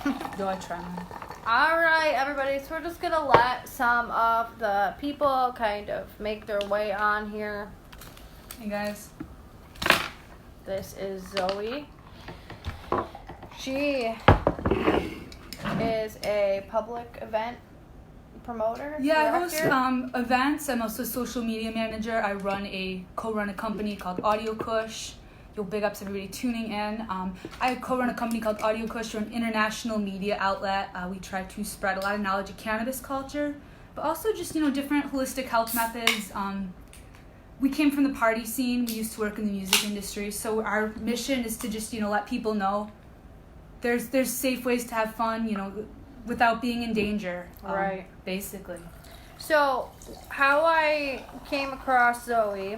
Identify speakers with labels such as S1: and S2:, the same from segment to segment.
S1: Do I try mine?
S2: Alright, everybody, so we're just gonna let some of the people kind of make their way on here.
S1: Hey guys.
S2: This is Zoe. She is a public event promoter.
S1: Yeah, I
S2: director.
S1: host events. I'm also a social media manager. I co-run a company called AudioKush. Yo, big ups everybody tuning in. I co-run a company called AudioKush. We're an international media outlet. We try to spread a lot of knowledge of cannabis culture, but also just, different holistic health methods. We came from the party scene. We used to work in the music industry. So our mission is to just, let people know there's safe ways to have fun, without being in danger.
S2: Right.
S1: Basically.
S2: So, how I came across Zoe,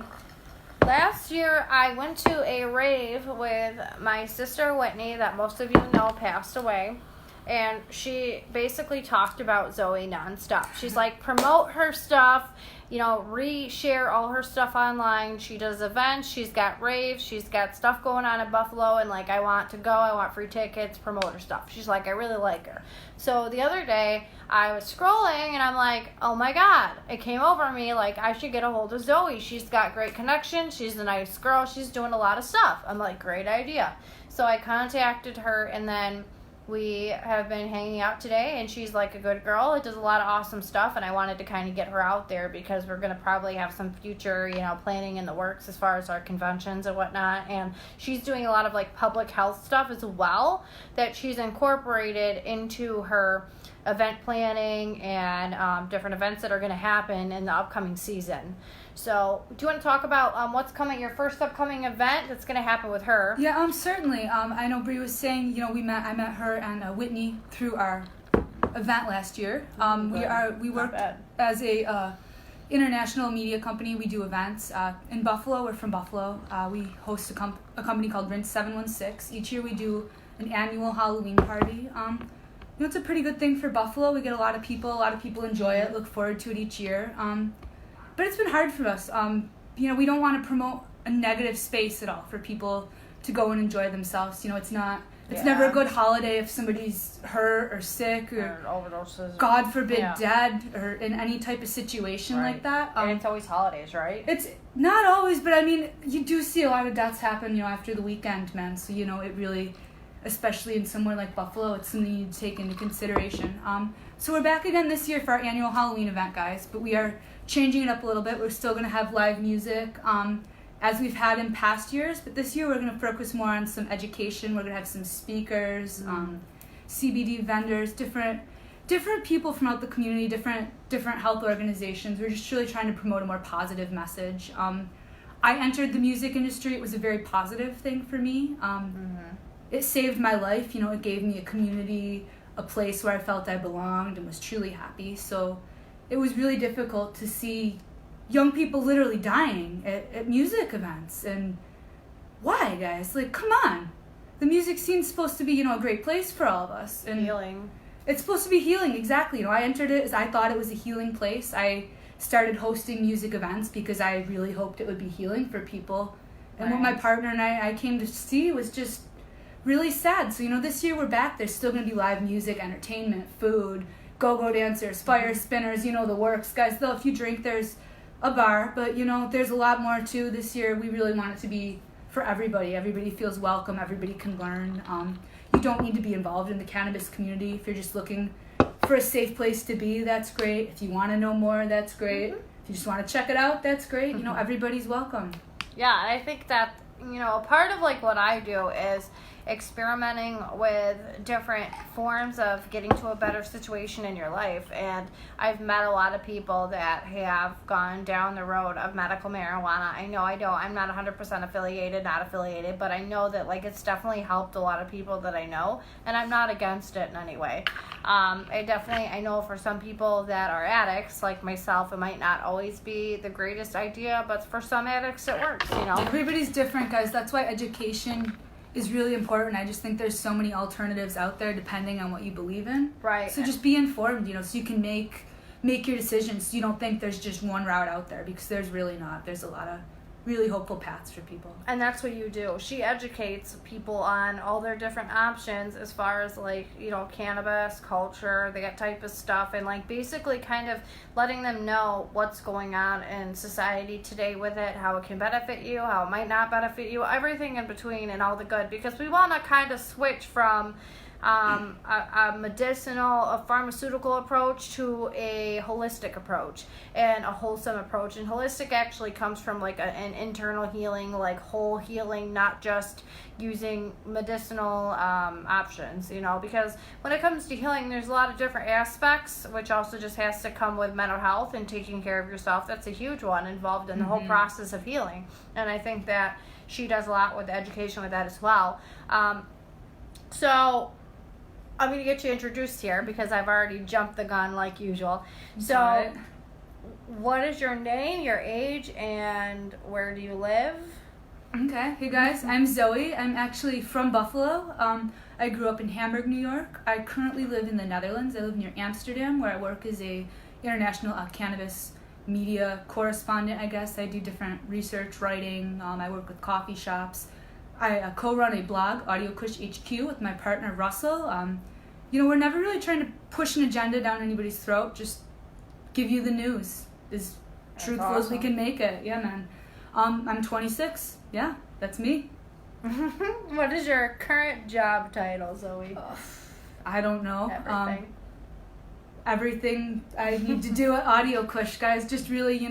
S2: last year I went to a rave with my sister Whitney that most of you know passed away. And she basically talked about Zoe nonstop. She's like, promote her stuff, re-share all her stuff online. She does events, she's got raves, she's got stuff going on in Buffalo, and I want to go, I want free tickets, promote her stuff. She's like, I really like her. So the other day, I was scrolling, and I'm like, oh my God, it came over me, I should get a hold of Zoe. She's got great connections, she's a nice girl, she's doing a lot of stuff. I'm like, great idea. So I contacted her, and then we have been hanging out today, and she's a good girl. It does a lot of awesome stuff, and I wanted to kind of get her out there because we're going to probably have some future, planning in the works as far as our conventions and whatnot. And she's doing a lot of public health stuff as well that she's incorporated into her event planning and different events that are going to happen in the upcoming season. So, do you want to talk about what's coming, your first upcoming event that's going to happen with her?
S1: Yeah, certainly. I know Bree was saying, I met her and Whitney through our event last year. We work as a international media company. We do events in Buffalo. We're from Buffalo. We host a company called Rinse 716. Each year we do an annual Halloween party. It's a pretty good thing for Buffalo. We get a lot of people. A lot of people enjoy it. Look forward to it each year. But it's been hard for us. We don't want to promote a negative space at all for people to go and enjoy themselves. It's never a good holiday if somebody's hurt or sick or
S2: overdoses.
S1: God forbid, dead or in any type of situation like that.
S2: And it's always holidays, right?
S1: It's not always, but you do see a lot of deaths happen, after the weekend, man. So, it really, especially in somewhere like Buffalo, it's something you need to take into consideration. So we're back again this year for our annual Halloween event, guys, but we are changing it up a little bit. We're still going to have live music as we've had in past years, but this year we're going to focus more on some education. We're going to have some speakers, CBD vendors, different people from out the community, different health organizations. We're just really trying to promote a more positive message. I entered the music industry. It was a very positive thing for me. It saved my life. It gave me a community, a place where I felt I belonged and was truly happy. So it was really difficult to see young people literally dying at music events. And why, guys? Come on. The music scene's supposed to be, a great place for all of us. And
S2: healing. It's
S1: supposed to be healing, exactly. I entered it as I thought it was a healing place. I started hosting music events because I really hoped it would be healing for people. And what my partner and I came to see was just really sad. So, this year we're back. There's still going to be live music, entertainment, food, go-go dancers, fire spinners, the works. Guys, though, if you drink, there's a bar. But, there's a lot more, too. This year, we really want it to be for everybody. Everybody feels welcome. Everybody can learn. You don't need to be involved in the cannabis community. If you're just looking for a safe place to be, that's great. If you want to know more, that's great. If you just want to check it out, that's great. Everybody's welcome.
S2: Yeah, I think that, part of, what I do is experimenting with different forms of getting to a better situation in your life. And I've met a lot of people that have gone down the road of medical marijuana. I'm not 100% not affiliated, but I know that it's definitely helped a lot of people that I know, and I'm not against it in any way. I know for some people that are addicts, like myself, it might not always be the greatest idea, but for some addicts it works,
S1: Everybody's different, guys. That's why education is really important. I just think there's so many alternatives out there depending on what you believe in.
S2: Right.
S1: So just be informed, so you can make your decisions. So you don't think there's just one route out there, because there's really not. There's a lot really hopeful paths for people.
S2: And that's what you do. She educates people on all their different options as far as like, cannabis, culture, that type of stuff, and like basically kind of letting them know what's going on in society today with it, how it can benefit you, how it might not benefit you, everything in between and all the good, because we want to kind of switch from a pharmaceutical approach to a holistic approach and a wholesome approach. And holistic actually comes from like an internal healing, like whole healing, not just using medicinal options, because when it comes to healing, there's a lot of different aspects, which also just has to come with mental health and taking care of yourself. That's a huge one involved in the whole process of healing. And I think that she does a lot with education with that as well. So I'm going to get you introduced here because I've already jumped the gun like usual. So, what is your name, your age, and where do you live?
S1: Okay. Hey guys, I'm Zoe. I'm actually from Buffalo. I grew up in Hamburg, New York. I currently live in the Netherlands. I live near Amsterdam, where I work as a international cannabis media correspondent, I guess. I do different research, writing. I work with coffee shops. I co-run a blog, AudioKush HQ, with my partner Russell. We're never really trying to push an agenda down anybody's throat. Just give you the news as truthful as we can make it. Yeah, man. I'm 26. Yeah, that's me.
S2: What is your current job title, Zoe?
S1: I don't know.
S2: Everything.
S1: Everything I need to do at AudioKush, guys. Just really,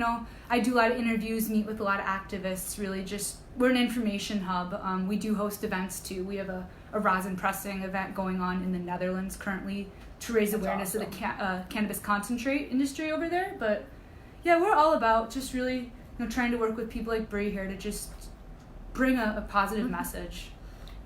S1: I do a lot of interviews, meet with a lot of activists. Really, we're an information hub. We do host events too. We have a rosin pressing event going on in the Netherlands currently to raise awareness of the cannabis concentrate industry over there. But yeah, we're all about just really trying to work with people like Bree here to just bring a positive message.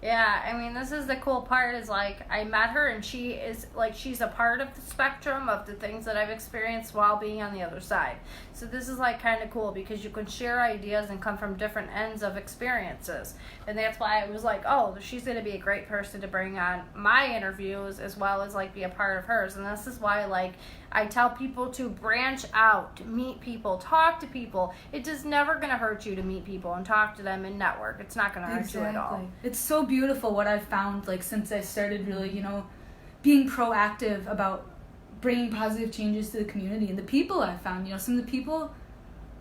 S2: Yeah, I mean, this is the cool part is, like, I met her and she is, like, she's a part of the spectrum of the things that I've experienced while being on the other side. So this is, like, kind of cool because you can share ideas and come from different ends of experiences. And that's why I was like, oh, she's going to be a great person to bring on my interviews as well as, like, be a part of hers. And this is why, like, I tell people to branch out, meet people, talk to people. It is never going to hurt you to meet people and talk to them and network. It's not going to hurt you at all.
S1: It's so beautiful what I've found, like, since I started really, being proactive about bringing positive changes to the community and the people I've found. Some of the people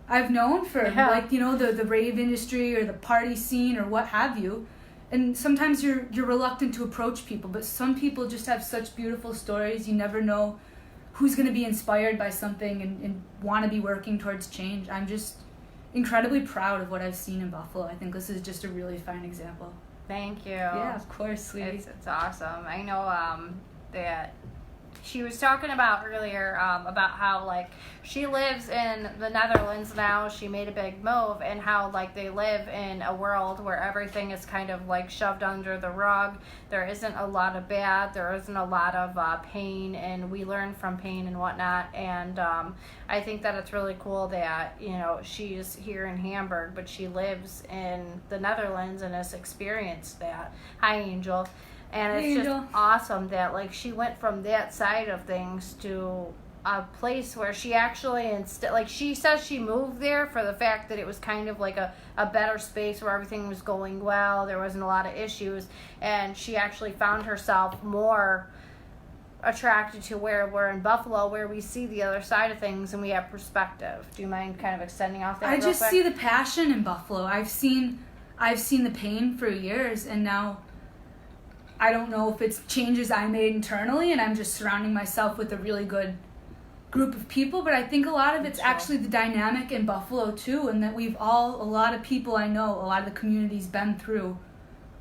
S1: I've known for, like, the rave industry or the party scene or what have you. And sometimes you're reluctant to approach people, but some people just have such beautiful stories. You never know who's going to be inspired by something and want to be working towards change. I'm just incredibly proud of what I've seen in Buffalo. I think this is just a really fine example.
S2: Thank you.
S1: Yeah, of course, sweetie.
S2: It's awesome. I know that she was talking about earlier about how, like, she lives in the Netherlands now. She made a big move, and how, like, they live in a world where everything is kind of, like, shoved under the rug. There isn't a lot of bad. There isn't a lot of pain, and we learn from pain and whatnot. And I think that it's really cool that, she's here in Hamburg, but she lives in the Netherlands and has experienced that. Hi, Angel. And it's just awesome that, like, she went from that side of things to a place where she actually, she says she moved there for the fact that it was kind of like a better space where everything was going well, there wasn't a lot of issues, and she actually found herself more attracted to where we're in Buffalo, where we see the other side of things and we have perspective. Do you mind kind of extending off that?
S1: I just see the passion in Buffalo. I've seen the pain for years, and now I don't know if it's changes I made internally and I'm just surrounding myself with a really good group of people, but I think a lot of it's actually the dynamic in Buffalo too, and that a lot of people I know, a lot of the community's been through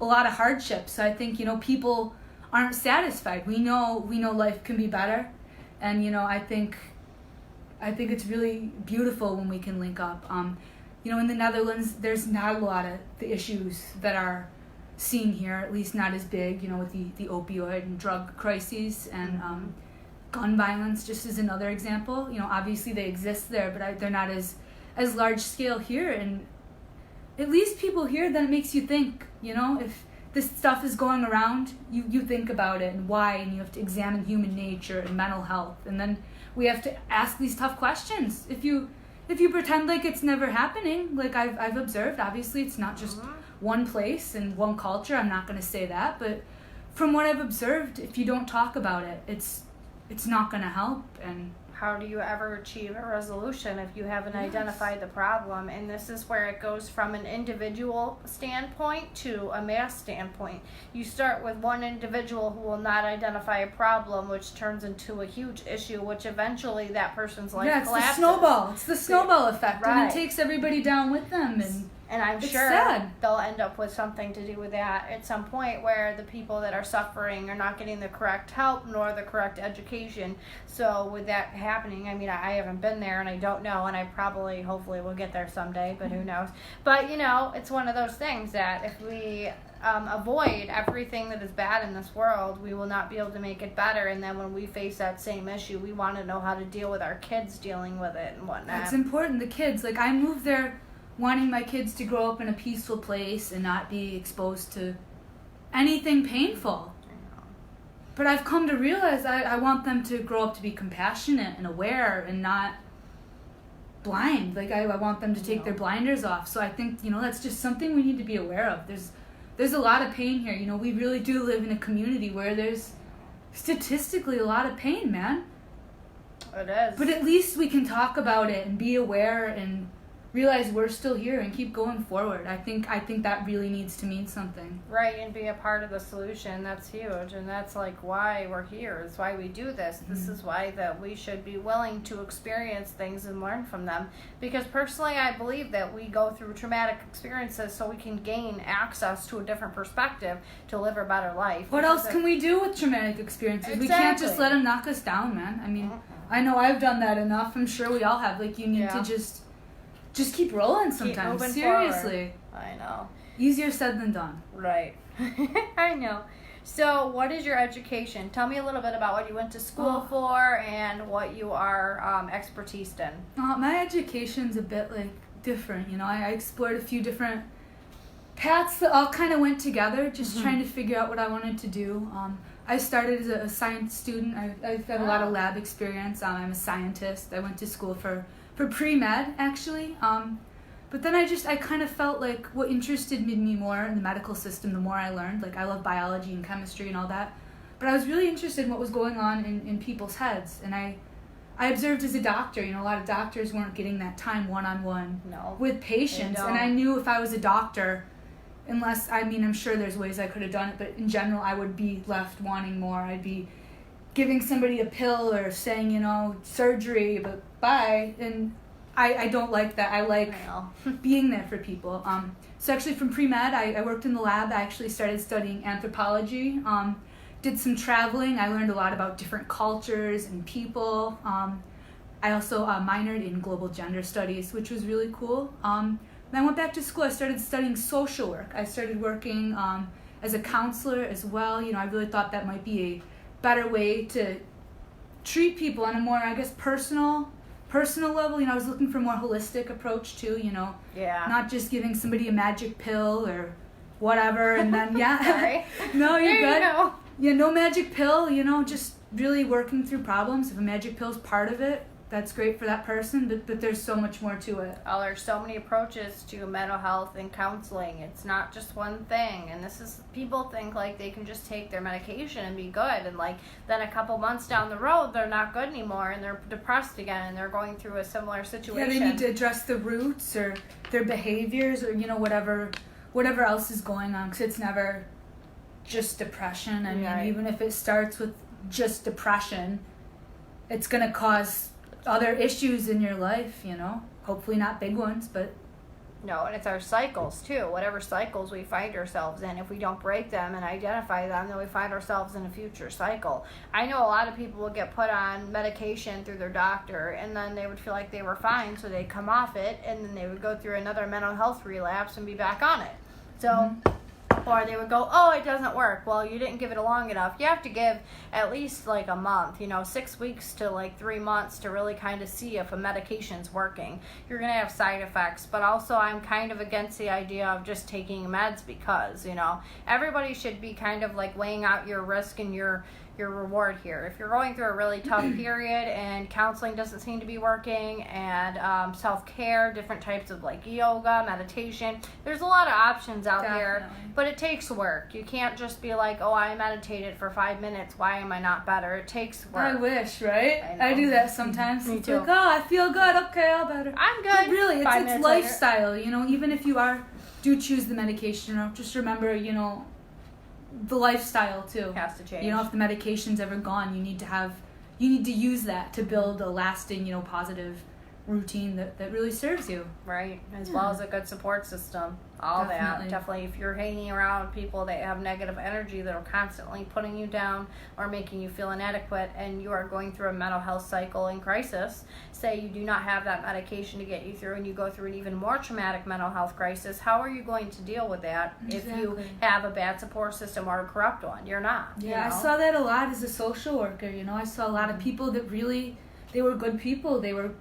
S1: a lot of hardships. So I think, people aren't satisfied. We know life can be better, and I think it's really beautiful when we can link up. In the Netherlands, there's not a lot of the issues that are seen here, at least not as big, with the opioid and drug crises, and gun violence just is another example. Obviously they exist there, but they're not as large scale here. And at least people here, then it makes you think, if this stuff is going around, you think about it and why, and you have to examine human nature and mental health, and then we have to ask these tough questions. If you if you pretend like it's never happening, like I've observed, obviously it's not just one place and one culture. I'm not going to say that, but from what I've observed, if you don't talk about it, it's not going to help. And
S2: how do you ever achieve a resolution if you haven't identified the problem? And this is where it goes from an individual standpoint to a mass standpoint. You start with one individual who will not identify a problem, which turns into a huge issue, which eventually that person's life collapses.
S1: It's the snowball. It's the snowball effect,
S2: right.
S1: And it takes everybody down with them.
S2: And I'm sure they'll end up with something to do with that at some point, where the people that are suffering are not getting the correct help nor the correct education. So with that happening, I mean, I haven't been there and I don't know, and I probably, hopefully will get there someday, but who knows. But, you know, it's one of those things that if we avoid everything that is bad in this world, we will not be able to make it better. And then when we face that same issue, we want to know how to deal with our kids dealing with it and whatnot.
S1: It's important. The kids, like, I moved there wanting my kids to grow up in a peaceful place and not be exposed to anything painful. But I've come to realize I want them to grow up to be compassionate and aware and not blind. Like, I want them to take their blinders off. So I think, you know, that's just something we need to be aware of. There's a lot of pain here. You know, we really do live in a community where there's statistically a lot of pain, man.
S2: It is.
S1: But at least we can talk about it and be aware and realize we're still here and keep going forward. I think that really needs to mean something.
S2: Right, and be a part of the solution. That's huge, and that's like why we're here. It's why we do this. This is why that we should be willing to experience things and learn from them. Because personally, I believe that we go through traumatic experiences so we can gain access to a different perspective to live a better life.
S1: What else can we do with traumatic experiences?
S2: Exactly.
S1: We can't just let them knock us down, man. I mean, I know I've done that enough. I'm sure we all have. Like, you need to just keep rolling sometimes.
S2: Keep
S1: Seriously.
S2: Forward. I know.
S1: Easier said than done.
S2: Right. I know. So, what is your education? Tell me a little bit about what you went to school for and what you are expertise in.
S1: My education's a bit, like, different. You know, I explored a few different paths that all kind of went together, just trying to figure out what I wanted to do. I started as a science student. I've had a lot of lab experience. I'm a scientist. I went to school for pre-med, actually. But then I kind of felt like what interested me more in the medical system, the more I learned. Like, I love biology and chemistry and all that. But I was really interested in what was going on in people's heads. And I observed as a doctor, you know, a lot of doctors weren't getting that time one-on-one with patients. And I knew if I was a doctor, unless, I mean, I'm sure there's ways I could have done it, but in general, I would be left wanting more. I'd be giving somebody a pill or saying, you know, surgery, but bye. And I don't like that. I like being there for people. So actually from pre-med, I worked in the lab. I actually started studying anthropology, did some traveling. I learned a lot about different cultures and people. I also minored in global gender studies, which was really cool. Then I went back to school. I started studying social work. I started working as a counselor as well. You know, I really thought that might be a better way to treat people on a more, I guess, personal level. You know, I was looking for a more holistic approach too, you know.
S2: Yeah.
S1: Not just giving somebody a magic pill or whatever and then
S2: Sorry.
S1: No, you're
S2: there
S1: good.
S2: You go.
S1: Yeah, no magic pill, you know, just really working through problems. If a magic pill's part of it, that's great for that person, but there's so much more to it.
S2: Oh, there's so many approaches to mental health and counseling. It's not just one thing. And this is, people think like they can just take their medication and be good. And like then a couple months down the road, they're not good anymore and they're depressed again and they're going through a similar situation.
S1: Yeah, they need to address the roots or their behaviors or, you know, whatever else is going on, because it's never just depression. I mean, even if it starts with just depression, it's going to cause other issues in your life, you know. Hopefully not big ones, but
S2: no. And it's our cycles too. Whatever cycles we find ourselves in, if we don't break them and identify them, then we find ourselves in a future cycle. I know a lot of people would get put on medication through their doctor and then they would feel like they were fine, so they'd come off it and then they would go through another mental health relapse and be back on it. So or they would go, oh, it doesn't work. Well, you didn't give it long enough. You have to give at least like a month, 6 weeks to like 3 months to really kind of see if a medication's working. You're going to have side effects, but also I'm kind of against the idea of just taking meds because, everybody should be kind of like weighing out your risk and your your reward here. If you're going through a really tough period and counseling doesn't seem to be working, and self-care, different types of like yoga, meditation, there's a lot of options out there, but it takes work. You can't just be like, oh, I meditated for 5 minutes, why am I not better? It takes work.
S1: I wish, right? I do that sometimes.
S2: Me
S1: it's
S2: too.
S1: like, oh, I feel good, okay, I'll better.
S2: I'm good.
S1: But really, it's
S2: later.
S1: lifestyle, you know, even if you do choose the medication, just remember, you know, the lifestyle too
S2: has to change.
S1: You know, if the medication's ever gone, you need to use that to build a lasting, you know, positive routine that really serves you.
S2: Right. As well as a good support system. All that. Definitely, if you're hanging around people that have negative energy that are constantly putting you down or making you feel inadequate, and you are going through a mental health cycle and crisis, say you do not have that medication to get you through and you go through an even more traumatic mental health crisis, how are you going to deal with that if you have a bad support system or a corrupt one? You're not.
S1: Yeah,
S2: you know?
S1: I saw that a lot as a social worker, you know. I saw a lot of people that really, they were good people. They were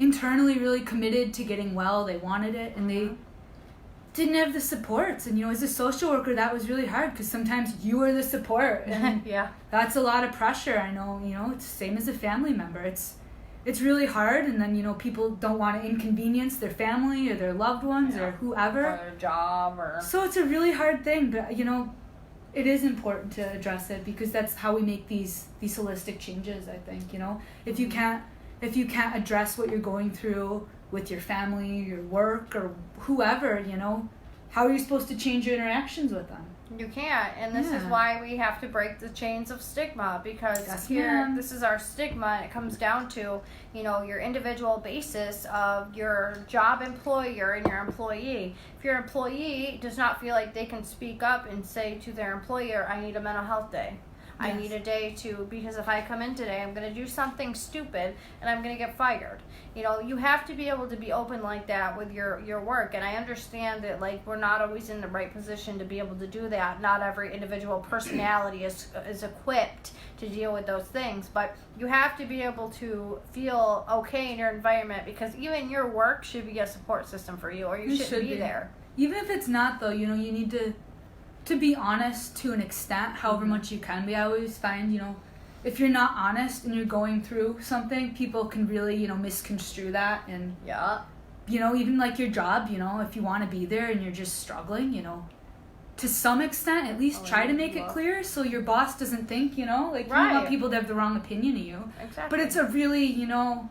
S1: internally really committed to getting well. They wanted it, and they didn't have the supports. And, you know, as a social worker, that was really hard because sometimes you are the support. And that's a lot of pressure. I know, you know, it's the same as a family member. It's really hard, and then, you know, people don't want to inconvenience their family or their loved ones or whoever.
S2: Or their job.
S1: So it's a really hard thing, but, you know, it is important to address it because that's how we make these holistic changes, I think, you know. If you can't address what you're going through with your family, your work, or whoever, you know, how are you supposed to change your interactions with them?
S2: You can't, and this is why we have to break the chains of stigma, because this is our stigma, and it comes down to, you know, your individual basis of your job employer and your employee. If your employee does not feel like they can speak up and say to their employer, I need a mental health day. I need a day because if I come in today, I'm going to do something stupid and I'm going to get fired. You know, you have to be able to be open like that with your work. And I understand that, like, we're not always in the right position to be able to do that. Not every individual personality is equipped to deal with those things. But you have to be able to feel okay in your environment, because even your work should be a support system for you, or you shouldn't be there.
S1: Even if it's not, though, you know, you need to be honest to an extent, however much you can be. I always find, you know, if you're not honest and you're going through something, people can really, you know, misconstrue that. And, you know, even like your job, you know, if you want to be there and you're just struggling, you know, to some extent, at least try to make it clear so your boss doesn't think, you know, like, you don't want people to have the wrong opinion of you.
S2: Exactly.
S1: But it's a really, you know,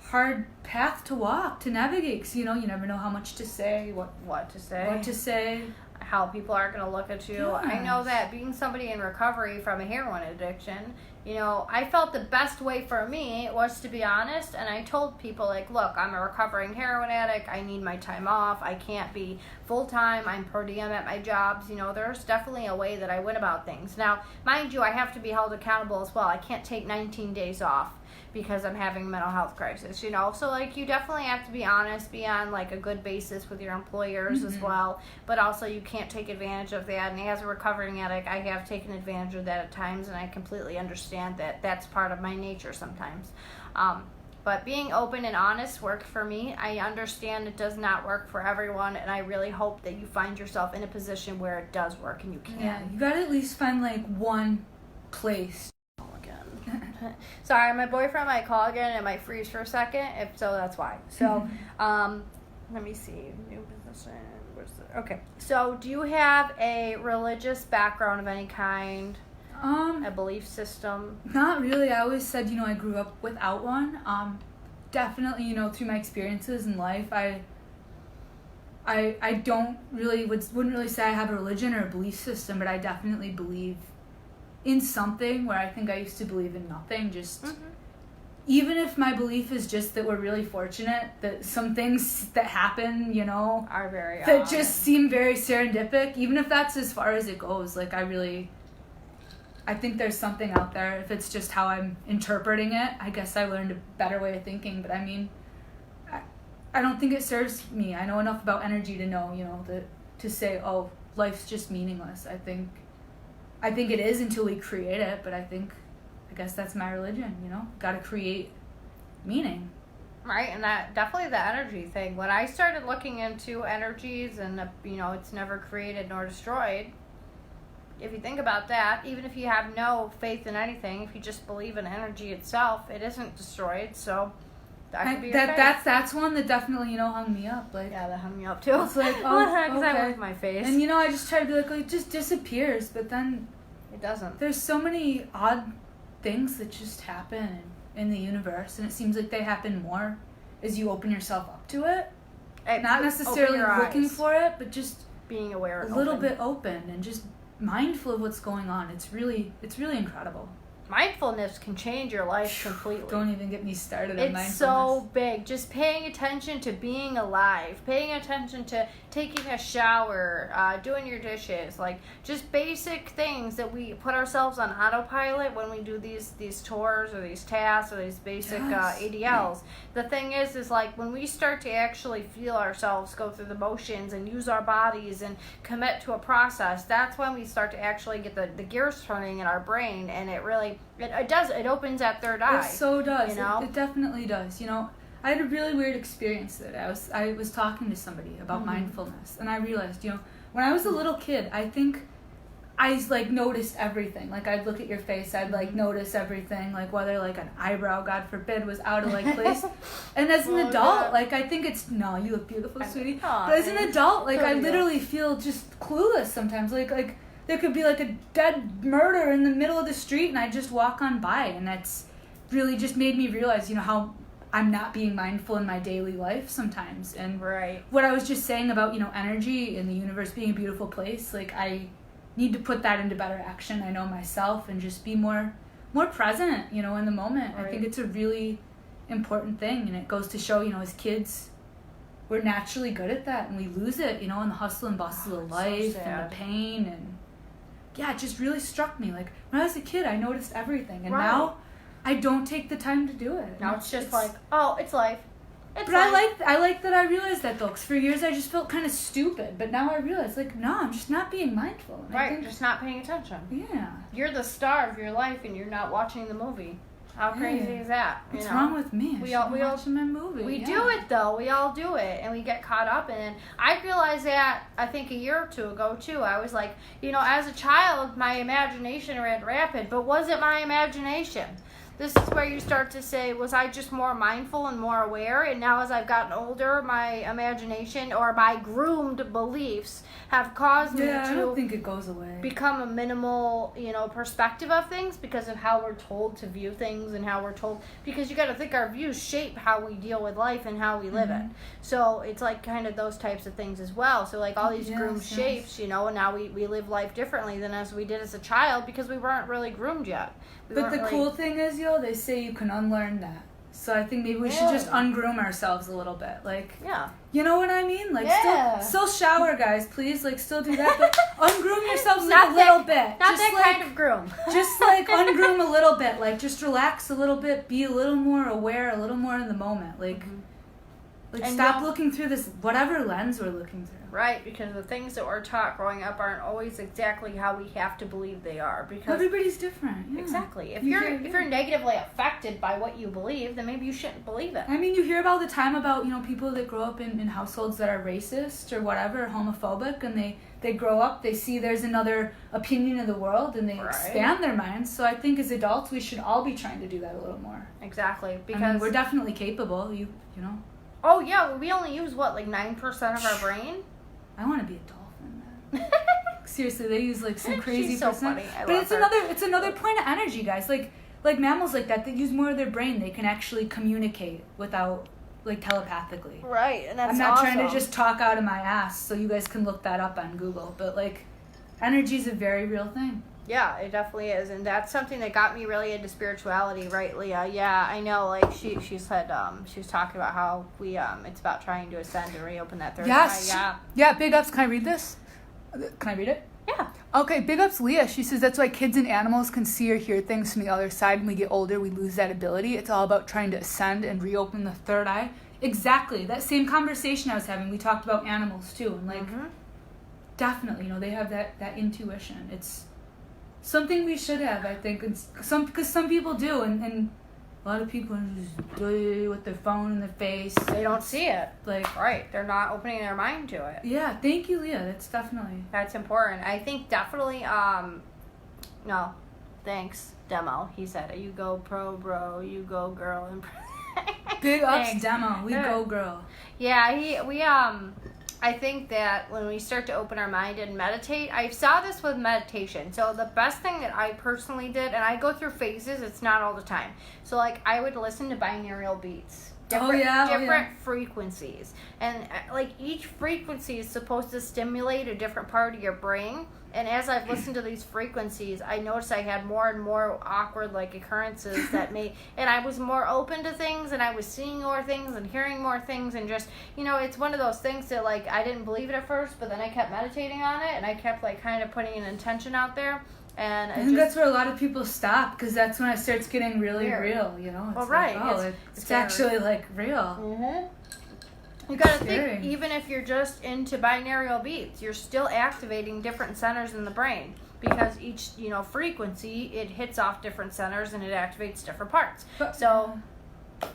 S1: hard path to walk, to navigate, because, you know, you never know how much to say, what to say.
S2: How people are going to look at you. Yes. I know that being somebody in recovery from a heroin addiction, you know, I felt the best way for me was to be honest, and I told people, like, look, I'm a recovering heroin addict, I need my time off, I can't be full-time, I'm per diem at my jobs, you know, there's definitely a way that I went about things. Now, mind you, I have to be held accountable as well. I can't take 19 days off because I'm having a mental health crisis, you know. So, like, you definitely have to be honest, be on, like, a good basis with your employers as well, but also you can't take advantage of that. And as a recovering addict, I have taken advantage of that at times, and I completely understand that that's part of my nature sometimes. But being open and honest worked for me. I understand it does not work for everyone, and I really hope that you find yourself in a position where it does work and you can.
S1: Yeah, you gotta at least find, like, one place.
S2: Sorry, my boyfriend might call again and it might freeze for a second. If so, that's why. So, let me see. New position. Okay. So, do you have a religious background of any kind? A belief system?
S1: Not really. I always said, you know, I grew up without one. Definitely, you know, through my experiences in life, I don't really wouldn't really say I have a religion or a belief system, but I definitely believe in something, where I think I used to believe in nothing. Just even if my belief is just that we're really fortunate that some things that happen, you know,
S2: are very
S1: that just seem very serendipitous, even if that's as far as it goes. Like, I think there's something out there. If it's just how I'm interpreting it, I guess I learned a better way of thinking. But I mean, I don't think it serves me. I know enough about energy to know, you know, to say, oh, life's just meaningless. I think it is until we create it, but I guess that's my religion, you know? Got to create meaning.
S2: Right, and that definitely the energy thing. When I started looking into energies and, you know, it's never created nor destroyed, if you think about that, even if you have no faith in anything, if you just believe in energy itself, it isn't destroyed. So that could be your faith.
S1: That's one that definitely, hung me up. Like,
S2: yeah, that hung me up too.
S1: It's like,
S2: because
S1: okay.
S2: I with my face.
S1: And I just try to be like, it just disappears, but then
S2: it doesn't.
S1: There's so many odd things that just happen in the universe, and it seems like they happen more as you open yourself up to it. Not necessarily looking for it, but just
S2: being aware,
S1: a little bit open and just mindful of what's going on. It's really incredible.
S2: Mindfulness can change your life completely.
S1: Don't even get me started on mindfulness.
S2: It's so big. Just paying attention to being alive, paying attention to taking a shower, doing your dishes, like just basic things that we put ourselves on autopilot when we do these tours or these tasks or these basic ADLs. The thing is like when we start to actually feel ourselves go through the motions and use our bodies and commit to a process, that's when we start to actually get the gears turning in our brain, and it really it opens that third eye.
S1: It so does. It definitely does. I had a really weird experience that I was talking to somebody about mindfulness, and I realized, when I was a little kid, I think I noticed everything. Like, I'd look at your face, I'd notice everything, like whether an eyebrow, God forbid, was out of place. And as an adult, I think it's you look beautiful, sweetie. But as an adult, I literally feel just clueless sometimes. Like there could be a dead murder in the middle of the street, and I just walk on by, and that's really just made me realize, how I'm not being mindful in my daily life sometimes. And what I was just saying about, energy and the universe being a beautiful place, I need to put that into better action. I know myself, and just be more present, in the moment. I think it's a really important thing, and it goes to show, as kids, we're naturally good at that, and we lose it, in the hustle and bustle of life and the pain. And it just really struck me. When I was a kid, I noticed everything, and now I don't take the time to do it.
S2: Now it's just it's life.
S1: I like that I realized that, though, because for years I just felt kind of stupid, but now I realize, no, I'm just not being mindful.
S2: And just not paying attention.
S1: Yeah.
S2: You're the star of your life, and you're not watching the movie. How crazy is that?
S1: What's wrong with me? We all watching my movie.
S2: We do it, though. We all do it, and we get caught up in it. I realized that, I think, a year or two ago, too. I was like, as a child, my imagination ran rapid, but was it my imagination? This is where you start to say, was I just more mindful and more aware? And now as I've gotten older, my imagination or my groomed beliefs have caused me
S1: I don't think it goes away.
S2: Become a minimal, perspective of things because of how we're told to view things and how we're told. Because you got to think our views shape how we deal with life and how we live it. So it's kind of those types of things as well. So all these groomed shapes, and now we live life differently than as we did as a child because we weren't really groomed yet.
S1: But the cool thing is, they say you can unlearn that. So I think maybe we should just ungroom ourselves a little bit. You know what I mean? Still shower, guys, please. Still do that, but ungroom yourselves a little bit.
S2: Not just that kind of groom.
S1: Just ungroom a little bit. Just relax a little bit. Be a little more aware, a little more in the moment. Stop looking through this whatever lens we're looking through.
S2: Right, because the things that we're taught growing up aren't always exactly how we have to believe they are. Because
S1: everybody's different. Yeah.
S2: Exactly. If you're negatively affected by what you believe, then maybe you shouldn't believe it.
S1: I mean, you hear all the time about people that grow up in households that are racist or whatever, homophobic, and they grow up, they see there's another opinion of the world, and they expand their minds. So I think as adults, we should all be trying to do that a little more.
S2: Exactly, because
S1: we're definitely capable. You know.
S2: Oh yeah, we only use 9% of our brain.
S1: I want to be a dolphin, man. Seriously, they use some crazy
S2: She's so
S1: percent.
S2: funny.
S1: But it's another point of energy, guys. Like mammals like that use more of their brain. They can actually communicate without telepathically.
S2: Right, and that's
S1: I'm not
S2: awesome.
S1: trying to just talk out of my ass, so you guys can look that up on Google. But energy is a very real thing.
S2: Yeah, it definitely is, and that's something that got me really into spirituality, right, Leah? Yeah, I know. She said she was talking about how we it's about trying to ascend and reopen that third eye.
S1: Yeah. Big ups. Can I read this? Can I read it?
S2: Yeah.
S1: Okay. Big ups, Leah. She says that's why kids and animals can see or hear things from the other side. When we get older, we lose that ability. It's all about trying to ascend and reopen the third eye. Exactly. That same conversation I was having. We talked about animals too, and definitely, they have that intuition. It's something we should have, I think, because some people do, and A lot of people are just with their phone in their face.
S2: They don't see it.
S1: Like,
S2: right. They're not opening their mind to it.
S1: Yeah, thank you, Leah. That's
S2: important. I think definitely, no, thanks, Demo. He said, you go pro, bro, you go girl. And
S1: big ups, Demo. We go girl.
S2: Yeah, I think that when we start to open our mind and meditate, I saw this with meditation. So the best thing that I personally did, and I go through phases, it's not all the time. So like I would listen to binaural beats. Different frequencies. And like each frequency is supposed to stimulate a different part of your brain. And as I've listened to these frequencies, I noticed I had more and more awkward like occurrences that and I was more open to things, and I was seeing more things and hearing more things, and just, it's one of those things that like I didn't believe it at first, but then I kept meditating on it, and I kept like kind of putting an intention out there. And
S1: I think that's where a lot of people stop, because that's when it starts getting really real, It's
S2: right.
S1: It's actually like real.
S2: Mm-hmm. You gotta think, even if you're just into binaural beats, you're still activating different centers in the brain, because each, frequency, it hits off different centers and it activates different parts.
S1: But
S2: so,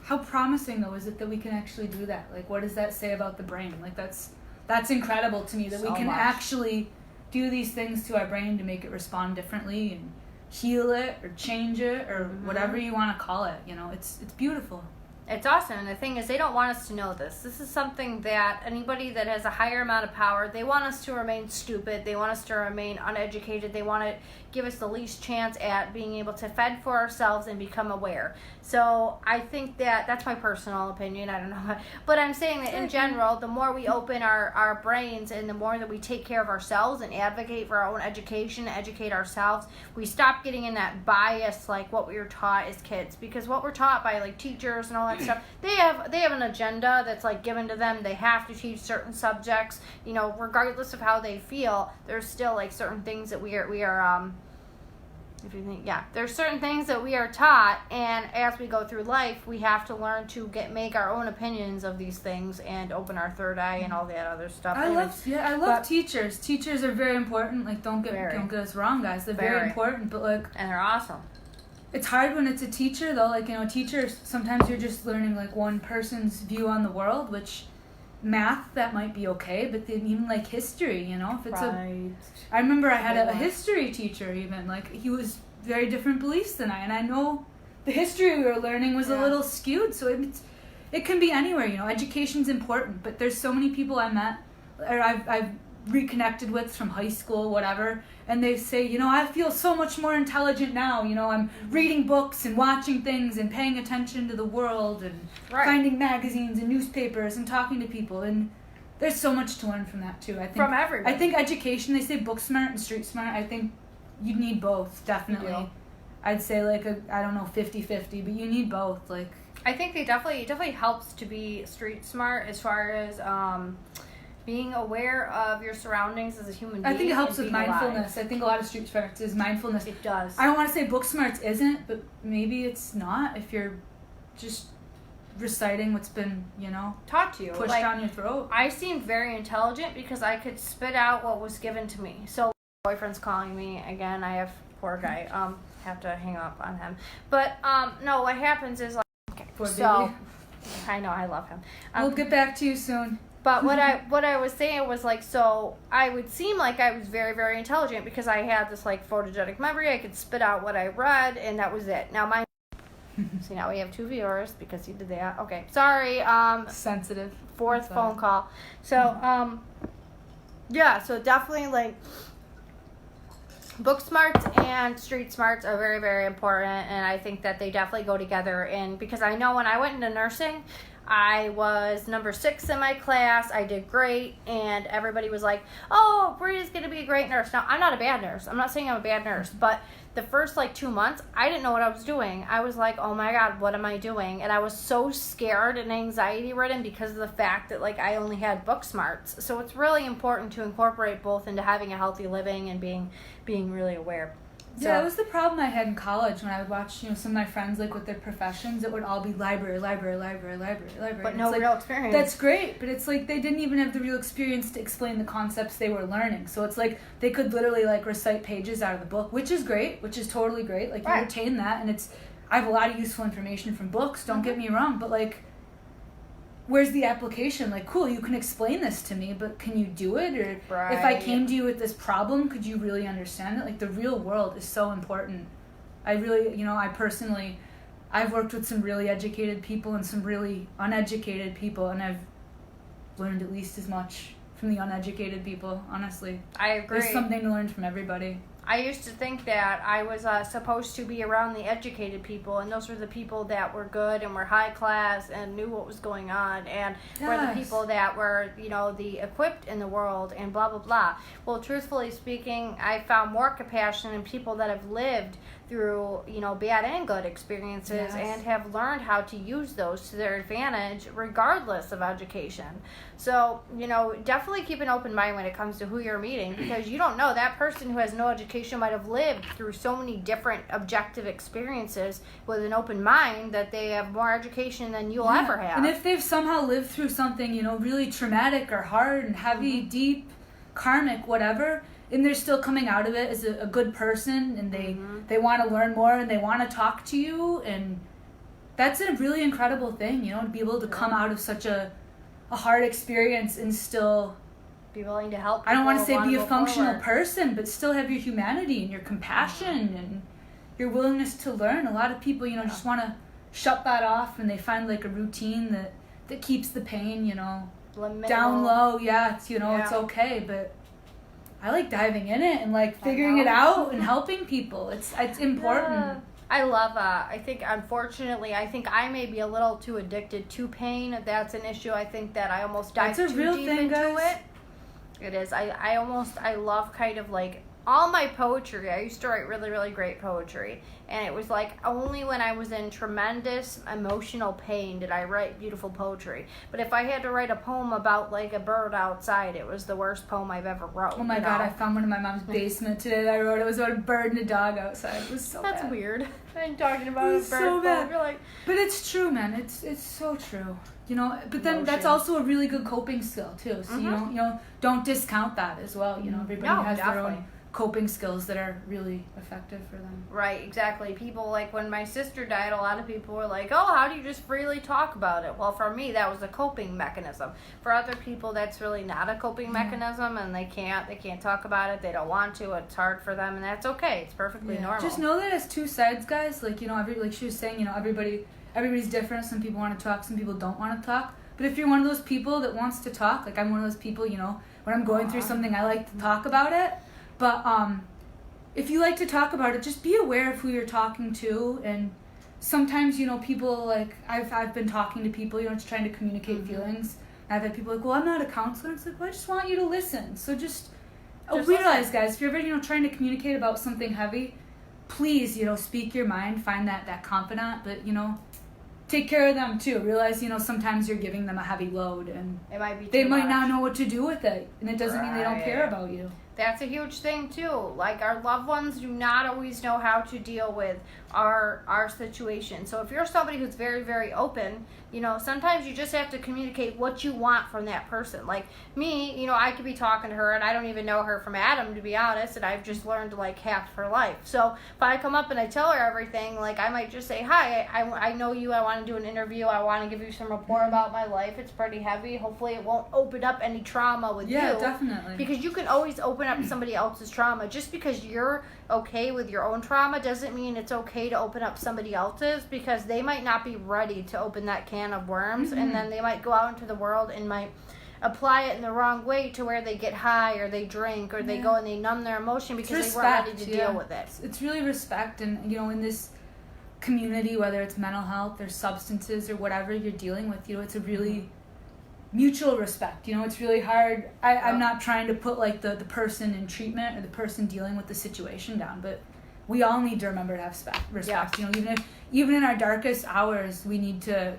S1: how promising though is it that we can actually do that? Like, what does that say about the brain? Like, that's incredible to me, that we can actually do these things to our brain to make it respond differently and heal it or change it or whatever you want to call it. It's beautiful.
S2: It's awesome. And the thing is, they don't want us to know this. This is something that anybody that has a higher amount of power, they want us to remain stupid. They want us to remain uneducated. They want to give us the least chance at being able to fend for ourselves and become aware. So I think that's my personal opinion. I don't know. But I'm saying that in general, the more we open our brains and the more that we take care of ourselves and advocate for our own education, educate ourselves, we stop getting in that bias like what we were taught as kids. Because what we're taught by like teachers and all that stuff, they have an agenda that's like given to them. They have to teach certain subjects, regardless of how they feel. There's still like certain things that we are if you think, there's certain things that we are taught, and as we go through life, we have to learn to make our own opinions of these things and open our third eye and all that other stuff.
S1: I love teachers. Teachers are very important. Like, don't get us wrong, guys. They're very important, but like,
S2: and they're awesome.
S1: It's hard when it's a teacher, though. Like, teachers, sometimes you're just learning like one person's view on the world, which math, that might be okay, but then even like history, if it's I remember I had a history teacher, even like he was very different beliefs than and I know the history we were learning was a little skewed, so it can be anywhere. Education's important, but there's so many people I met or I've reconnected with from high school, whatever, and they say, I feel so much more intelligent now, I'm reading books and watching things and paying attention to the world and finding magazines and newspapers and talking to people, and there's so much to learn from that too. I think
S2: from everyone.
S1: I think education, they say book smart and street smart, I think you need both, definitely. I'd say like 50-50, but you need both. Like,
S2: I think it definitely helps to be street smart as far as being aware of your surroundings as a human being.
S1: I think it helps with mindfulness. I think a lot of street smarts is mindfulness.
S2: It does.
S1: I don't want to say book smarts isn't, but maybe it's not if you're just reciting what's been,
S2: taught to you,
S1: pushed down your throat.
S2: I seemed very intelligent because I could spit out what was given to me. So, my boyfriend's calling me again. I have poor guy. Have to hang up on him. But no, what happens is like, okay,
S1: poor
S2: so
S1: baby.
S2: I know, I love him.
S1: We'll get back to you soon.
S2: But what I was saying was like, so I would seem like I was very, very intelligent because I had this like photogenic memory. I could spit out what I read, and that was it. Now see, now we have 2 viewers because you did that. Okay, sorry.
S1: Sensitive.
S2: Fourth phone call. So so definitely like book smarts and street smarts are very, very important, and I think that they definitely go together. And because I know when I went into nursing, I was number 6 in my class. I did great, and everybody was like, oh, Bria's going to be a great nurse. Now, I'm not a bad nurse. I'm not saying I'm a bad nurse, but the first, 2 months, I didn't know what I was doing. I was like, oh, my God, what am I doing? And I was so scared and anxiety-ridden because of the fact that, I only had book smarts. So it's really important to incorporate both into having a healthy living and being really aware. So,
S1: that was the problem I had in college when I would watch, some of my friends, with their professions, it would all be library.
S2: But no real experience.
S1: That's great, but it's they didn't even have the real experience to explain the concepts they were learning. So it's they could literally, recite pages out of the book, which is great, which is totally great. You retain that, and I have a lot of useful information from books, don't get me wrong, but like, where's the application? Like, cool, you can explain this to me, but can you do it? Or if I came to you with this problem, could you really understand it? Like, the real world is so important. I really, you know, I've worked with some really educated people and some really uneducated people, and I've learned at least as much from the uneducated people, honestly.
S2: I agree.
S1: There's something to learn from everybody.
S2: I used to think that I was supposed to be around the educated people, and those were the people that were good and were high class and knew what was going on, and were the people that were, you know, the equipped in the world and blah, blah, blah. Well, truthfully speaking, I found more compassion in people that have lived through, you know, bad and good experiences and have learned how to use those to their advantage regardless of education. So, you know, definitely keep an open mind when it comes to who you're meeting, because you don't know, that person who has no education might have lived through so many different objective experiences with an open mind that they have more education than you'll ever have.
S1: And if they've somehow lived through something, you know, really traumatic or hard and heavy, deep, karmic, whatever, and they're still coming out of it as a good person, and they want to learn more and they want to talk to you, and that's a really incredible thing, you know, to be able to come out of such a hard experience and still
S2: be willing to help people.
S1: I don't want to say be a functional
S2: forward.
S1: person, but still have your humanity and your compassion and your willingness to learn. A lot of people, you know, just want to shut that off, and they find like a routine that keeps the pain, you know, down low. Yeah, it's, you know, it's okay, but I like diving in it and like figuring it out and helping people. It's important.
S2: I love I think, unfortunately, I think I may be a little too addicted to pain. That's an issue. I think that I almost dive too deep into it. It is. I love kind of like all my poetry. I used to write really, really great poetry. And it was like only when I was in tremendous emotional pain did I write beautiful poetry. But if I had to write a poem about like a bird outside, it was the worst poem I've ever wrote.
S1: Oh my God, I found one in my mom's basement today that I wrote. It was about a bird and a dog outside. It was so bad.
S2: That's weird. I'm talking about a bird.
S1: So bad.
S2: You're like,
S1: but it's true, man. It's so true. You know, but then that's also a really good coping skill too. So you know, don't discount that as well. You know, everybody has their own coping skills that are really effective for them.
S2: Right, exactly. People, like when my sister died, a lot of people were like, oh, how do you just freely talk about it? Well, for me, that was a coping mechanism. For other people, that's really not a coping mechanism, and they can't talk about it. They don't want to. It's hard for them, and that's okay. It's perfectly normal.
S1: Just know that it's two sides, guys. Like, you know, like she was saying, you know, everybody's different. Some people want to talk, some people don't want to talk. But if you're one of those people that wants to talk, like I'm one of those people, you know, when I'm going through something, I like to talk about it. But if you like to talk about it, just be aware of who you're talking to. And sometimes, you know, people like I've been talking to people, you know, just trying to communicate feelings. And I've had people like, well, I'm not a counselor. It's like, well, I just want you to listen. So just realize, guys, if you're ever, you know, trying to communicate about something heavy, please, you know, speak your mind, find that confidant, but, you know, take care of them too. Realize, you know, sometimes you're giving them a heavy load, and they might not know what to do with it, and it doesn't mean they don't care about you.
S2: That's a huge thing too. Like, our loved ones do not always know how to deal with our situation. So if you're somebody who's very, very open, you know, sometimes you just have to communicate what you want from that person. Like me, you know, I could be talking to her and I don't even know her from Adam, to be honest, and I've just learned like half her life. So if I come up and I tell her everything, like I might just say, hi, I know you, I want to do an interview, I want to give you some rapport about my life. It's pretty heavy. Hopefully it won't open up any trauma with you.
S1: Yeah, definitely.
S2: Because you can always open up somebody else's trauma. Just because you're okay with your own trauma doesn't mean it's okay to open up somebody else's, because they might not be ready to open that can of worms, and then they might go out into the world and might apply it in the wrong way to where they get high or they drink or they go and they numb their emotion because they weren't ready to deal with it.
S1: It's really respect, and you know, in this community, whether it's mental health or substances or whatever you're dealing with, you know, it's a really mutual respect. You know, it's really hard. I'm not trying to put like the person in treatment or the person dealing with the situation down, but we all need to remember to have respect. You know, even in our darkest hours, we need to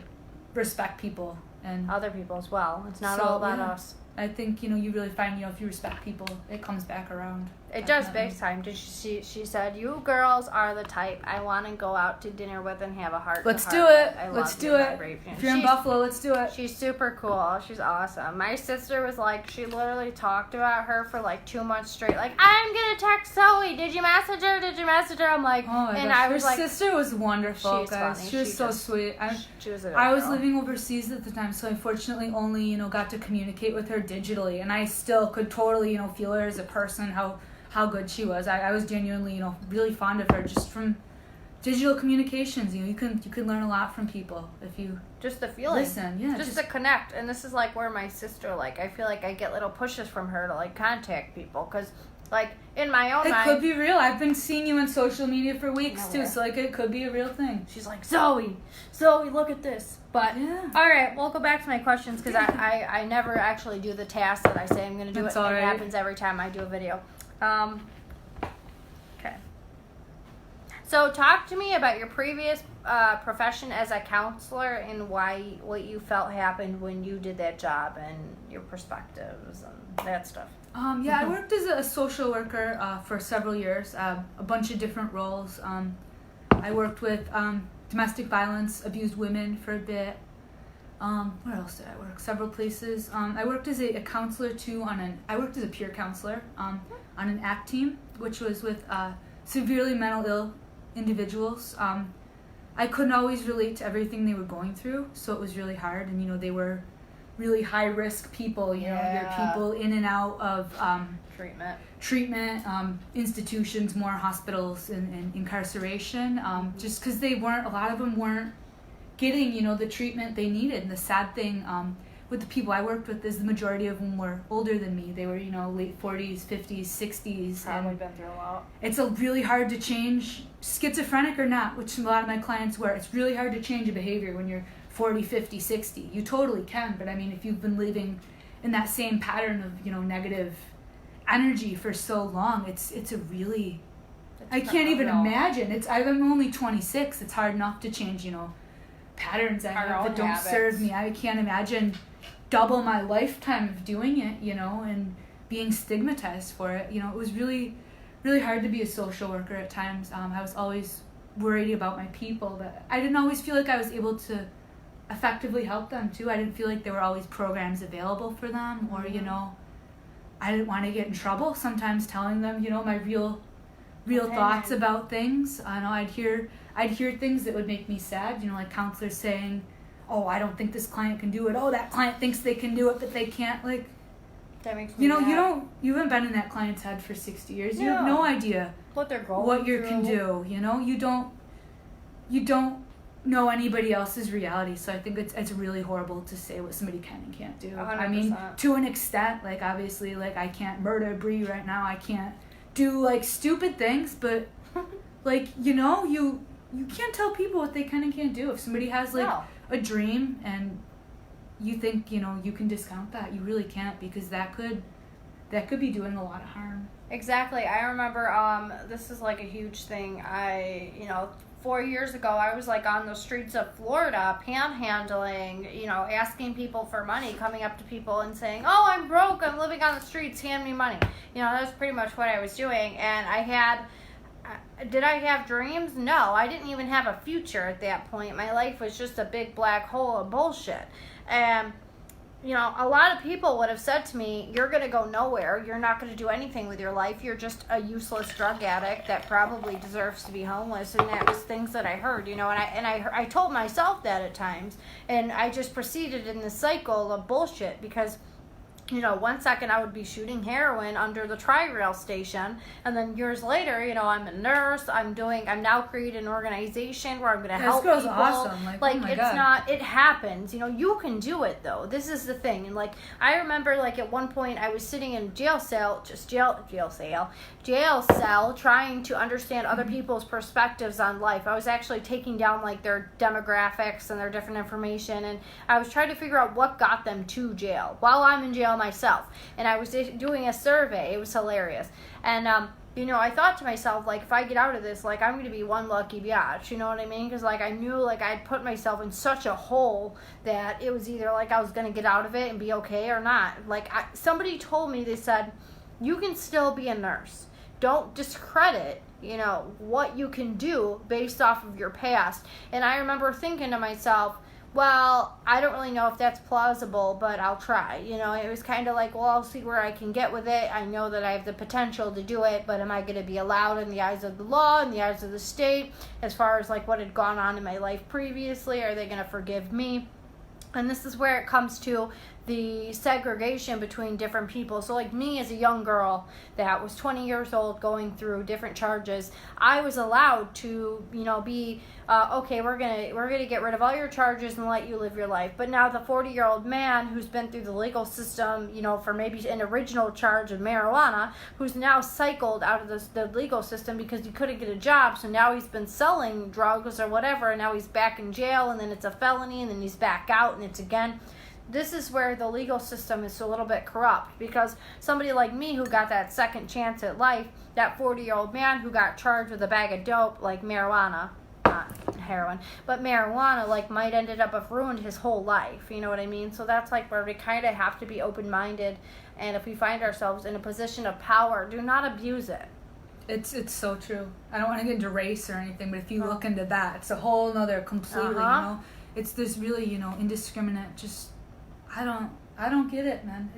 S1: respect people and
S2: other people as well. It's not all about us.
S1: I think, you know, you really find, you know, if you respect people, it comes back around.
S2: It does big time. She said, "You girls are the type I want to go out to dinner with and have a heart.
S1: Let's
S2: to
S1: do
S2: heart
S1: it.
S2: with. I
S1: Let's
S2: love
S1: do
S2: your
S1: it.
S2: vibration."
S1: If you're in Buffalo, let's do it.
S2: She's super cool. She's awesome. My sister was like, she literally talked about her for like 2 months straight. Like, I'm gonna text Zoe. Did you message her? Did you message her? I'm like,
S1: oh my
S2: and
S1: gosh.
S2: I was
S1: Her
S2: like,
S1: sister was wonderful,
S2: she's
S1: guys.
S2: funny.
S1: She was so sweet.
S2: She was a good
S1: I was
S2: girl.
S1: living overseas at the time, so I unfortunately only, got to communicate with her digitally, and I still could totally, feel her as a person, how good she was. I was genuinely, really fond of her just from digital communications. You can learn a lot from people if you
S2: just the feeling.
S1: Listen, yeah.
S2: Just to connect. And this is like where my sister, like, I feel like I get little pushes from her to like contact people, because like in my own mind,
S1: it could be real. I've been seeing you on social media for weeks too, so like it could be a real thing.
S2: She's like, Zoe, look at this. But
S1: yeah.
S2: All right, we'll go back to my questions, because I never actually do the task that I say I'm going to do.
S1: That's
S2: it.
S1: all
S2: It
S1: right.
S2: happens every time I do a video. Okay. So talk to me about your previous profession as a counselor and what you felt happened when you did that job and your perspectives and that stuff.
S1: Yeah, I worked as a social worker for several years, a bunch of different roles. I worked with domestic violence, abused women for a bit. Where else did I work? Several places. I worked as a counselor too I worked as a peer counselor on an ACT team, which was with severely mental ill individuals. I couldn't always relate to everything they were going through, so it was really hard, and they were really high risk people, they're people in and out of treatment institutions, more hospitals and incarceration, just because a lot of them weren't getting the treatment they needed. And the sad thing with the people I worked with is the majority of them were older than me. They were late 40s, 50s, 60s.
S2: Probably been through a lot.
S1: It's really hard to change, schizophrenic or not, which a lot of my clients were. It's really hard to change a behavior when you're 40, 50, 60. You totally can, but I mean, if you've been living in that same pattern of, negative energy for so long, it's a really, I can't even imagine. I'm only 26. It's hard enough to change, patterns that don't serve me. I can't imagine double my lifetime of doing it, and being stigmatized for it. It was really, really hard to be a social worker at times. I was always worried about my people, but I didn't always feel like I was able to effectively help them too. I didn't feel like there were always programs available for them, or I didn't want to get in trouble sometimes telling them my real thoughts about things. I know I'd hear things that would make me sad, like counselors saying, oh, I don't think this client can do it, oh, that client thinks they can do it but they can't. Like,
S2: that makes me mad.
S1: you haven't been in that client's head for 60 years. You have no idea
S2: what they're going
S1: what you
S2: through.
S1: can do. You don't know anybody else's reality, so I think it's really horrible to say what somebody can and can't do.
S2: 100%.
S1: I mean, to an extent, like obviously, like I can't murder Bree right now. I can't do like stupid things, but like you can't tell people what they can and can't do. If somebody has like a dream and you think you can discount that, you really can't, because that could be doing a lot of harm.
S2: Exactly. I remember this is like a huge thing. 4 years ago, I was like on the streets of Florida, panhandling, asking people for money, coming up to people and saying, oh, I'm broke, I'm living on the streets, hand me money. That's pretty much what I was doing. And did I have dreams? No, I didn't even have a future at that point. My life was just a big black hole of bullshit. And a lot of people would have said to me, you're going to go nowhere. You're not going to do anything with your life. You're just a useless drug addict that probably deserves to be homeless. And that was things that I heard, and I told myself that at times. And I just proceeded in this cycle of bullshit because, 1 second I would be shooting heroin under the Tri-Rail station. And then years later, I'm a nurse. I'm now creating an organization where I'm going to help people.
S1: This girl's awesome. Like, oh my God.
S2: It happens. You can do it though. This is the thing. And like, I remember at one point I was sitting in jail cell trying to understand other people's perspectives on life. I was actually taking down like their demographics and their different information. And I was trying to figure out what got them to jail while I'm in jail myself. And I was doing a survey. It was hilarious. And I thought to myself, like, if I get out of this, like, I'm going to be one lucky biatch, you know what I mean? Because, like, I knew, like, I'd put myself in such a hole that it was either, like, I was going to get out of it and be okay or not. Like, somebody told me, they said, you can still be a nurse. don't discredit, what you can do based off of your past. And I remember thinking to myself, well, I don't really know if that's plausible, but I'll try. It was kind of like, well, I'll see where I can get with it. I know that I have the potential to do it, but am I going to be allowed in the eyes of the law, in the eyes of the state, as far as like what had gone on in my life previously? Are they going to forgive me? And this is where it comes to the segregation between different people. So like me as a young girl that was 20 years old going through different charges, I was allowed to, be, okay, we're gonna get rid of all your charges and let you live your life. But now the 40-year-old man who's been through the legal system, for maybe an original charge of marijuana, who's now cycled out of the legal system because he couldn't get a job, so now he's been selling drugs or whatever, and now he's back in jail, and then it's a felony, and then he's back out, and it's again. This is where the legal system is a little bit corrupt, because somebody like me who got that second chance at life, that 40-year-old man who got charged with a bag of dope like marijuana, not heroin, but marijuana, like might ended up have ruined his whole life. You know what I mean? So that's like where we kind of have to be open-minded, and if we find ourselves in a position of power, do not abuse it.
S1: It's so true. I don't want to get into race or anything, but if you look into that, it's a whole other completely, it's this really, indiscriminate, just, I don't get it, man.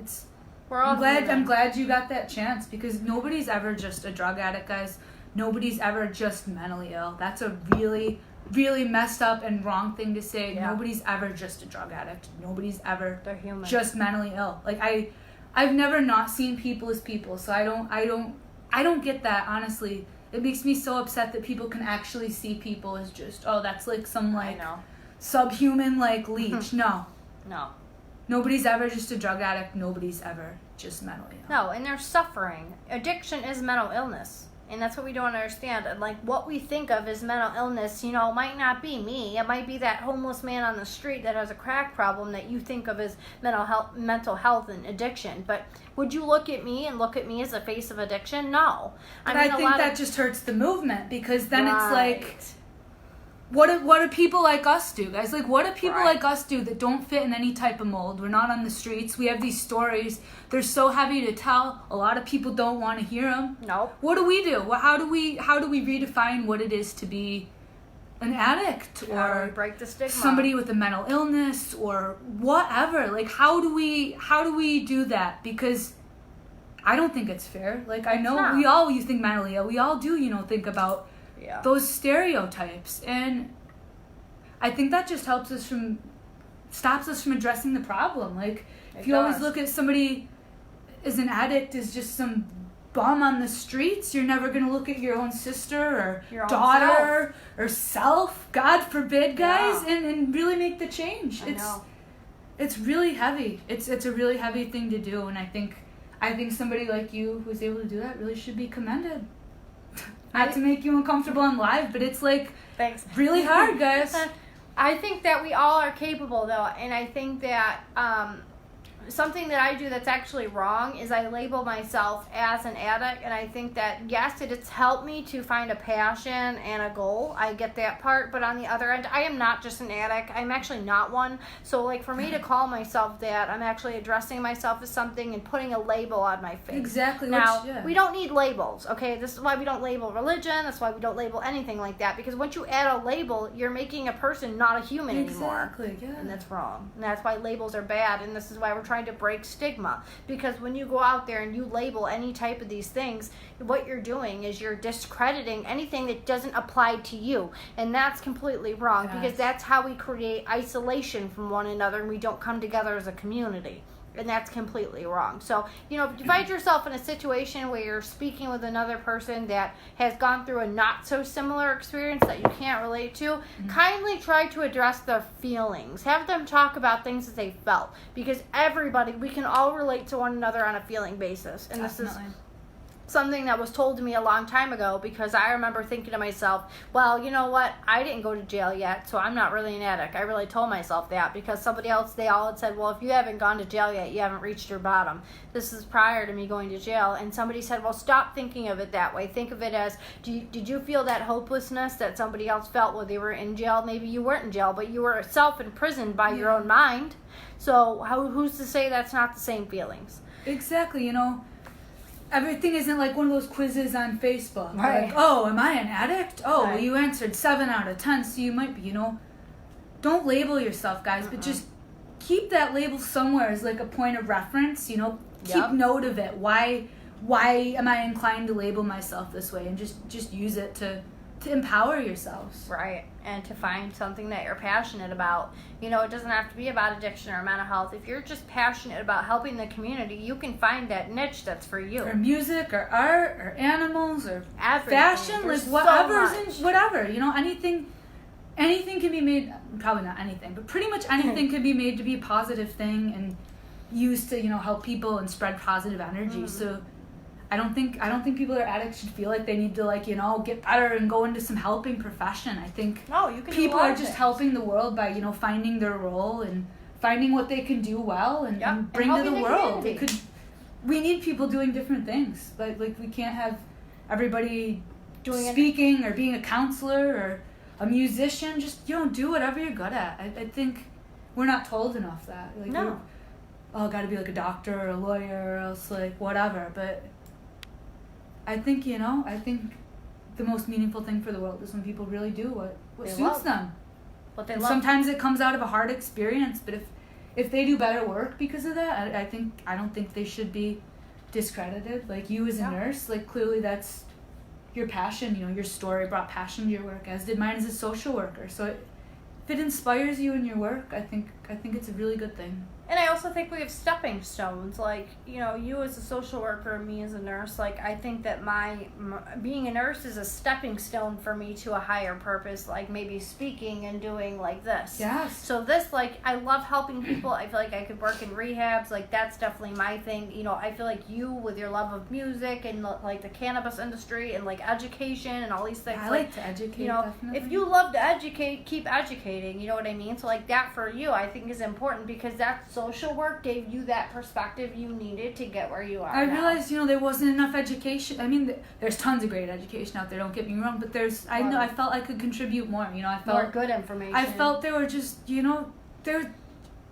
S1: I'm glad you got that chance, because nobody's ever just a drug addict, guys. Nobody's ever just mentally ill. That's a really, really messed up and wrong thing to say. Yeah. Nobody's ever just a drug addict. Nobody's ever just mentally ill. Like I've never not seen people as people, so I don't get that, honestly. It makes me so upset that people can actually see people as just, that's like some like subhuman like leech. No. Nobody's ever just a drug addict. Nobody's ever just mentally ill.
S2: No, and they're suffering. Addiction is mental illness. And that's what we don't understand. And like what we think of as mental illness, might not be me. It might be that homeless man on the street that has a crack problem that you think of as mental health and addiction. But would you look at me and look at me as a face of addiction? No.
S1: I think that just hurts the movement, because then it's like, what do people like us do, guys? Like, what do people like us do that don't fit in any type of mold? We're not on the streets. We have these stories. They're so heavy to tell. A lot of people don't want to hear them.
S2: Nope.
S1: What do we do? How do we redefine what it is to be an addict, or
S2: break the stigma,
S1: somebody with a mental illness, or whatever? Like, how do we do that? Because I don't think it's fair. Like, I know you think mentally ill. We all do, think about those stereotypes, and I think that just stops us from addressing the problem. Like, if you always look at somebody as an addict as just some bum on the streets, you're never going to look at your own sister or your daughter or self, God forbid, guys, and really make the change. It's really heavy. It's a really heavy thing to do, and I think somebody like you who's able to do that really should be commended. Not to make you uncomfortable on live, but it's like,
S2: thanks,
S1: really hard, guys.
S2: I think that we all are capable, though, and I think that something that I do that's actually wrong is I label myself as an addict, and I think that, yes, it's helped me to find a passion and a goal. I get that part, but on the other end, I am not just an addict. I'm actually not one. So, like, for me to call myself that, I'm actually addressing myself as something and putting a label on my face.
S1: Exactly.
S2: Now, we don't need labels, okay? This is why we don't label religion. That's why we don't label anything like that, because once you add a label, you're making a person not a human anymore.
S1: Exactly, yeah.
S2: And that's wrong. And that's why labels are bad, and this is why we're trying to break stigma, because when you go out there and you label any type of these things, what you're doing is you're discrediting anything that doesn't apply to you, and that's completely wrong, because that's how we create isolation from one another, and we don't come together as a community. And that's completely wrong. So, if you find yourself in a situation where you're speaking with another person that has gone through a not so similar experience that you can't relate to, kindly try to address their feelings. Have them talk about things that they felt. Because we can all relate to one another on a feeling basis. And
S1: Definitely.
S2: This is something that was told to me a long time ago, because I remember thinking to myself, well, you know what, I didn't go to jail yet, so I'm not really an addict. I really told myself that, because somebody else, they all had said, well, if you haven't gone to jail yet, you haven't reached your bottom. This is prior to me going to jail, and somebody said, well, stop thinking of it that way. Think of it as, did you feel that hopelessness that somebody else felt when they were in jail? Maybe you weren't in jail, but you were self-imprisoned by your own mind. So who's to say that's not the same feelings?
S1: Exactly, everything isn't like one of those quizzes on Facebook.
S2: Right.
S1: Like, oh, am I an addict? Oh,
S2: Right.
S1: well, you answered 7 out of 10, so you might be, Don't label yourself, guys, but just keep that label somewhere as like a point of reference, Keep note of it. Why am I inclined to label myself this way? And just use it to empower yourselves.
S2: Right. And to find something that you're passionate about. It doesn't have to be about addiction or mental health. If you're just passionate about helping the community, you can find that niche that's for you.
S1: Or music, or art, or animals, or
S2: Everything.
S1: fashion,
S2: There's
S1: like whatever. Anything can be made, probably not anything, but pretty much anything can be made to be a positive thing and used to, help people and spread positive energy. So I don't think people that are addicts should feel like they need to get better and go into some helping profession. I think people are just helping the world by, finding their role and finding what they can do well and bring to the world. We need people doing different things. Like we can't have everybody speaking or being a counselor or a musician. Just do whatever you're good at. I think we're not told enough that. Gotta be like a doctor or a lawyer or else like whatever. But I think the most meaningful thing for the world is when people really do what suits them.
S2: What they
S1: and
S2: love.
S1: Sometimes it comes out of a hard experience, but if they do better work because of that, I don't think they should be discredited. Like you as a nurse, like clearly that's your passion. Your story brought passion to your work, as did mine as a social worker. So if it inspires you in your work, I think it's a really good thing.
S2: And I also think we have stepping stones, like, you as a social worker, me as a nurse. Like, I think that my being a nurse is a stepping stone for me to a higher purpose, like maybe speaking and doing like this.
S1: Yes.
S2: So this, like, I love helping people. I feel like I could work in rehabs. Like, that's definitely my thing. I feel like you, with your love of music and like the cannabis industry and like education and all these things.
S1: I like to educate, definitely.
S2: If you love to educate, keep educating. You know what I mean? So like that for you, I think is important because that's social work gave you that perspective you needed to get where you are.
S1: I realized, there wasn't enough education. I mean, there's tons of great education out there. Don't get me wrong, but I felt I could contribute more. I felt
S2: more good information.
S1: I felt there were just, there,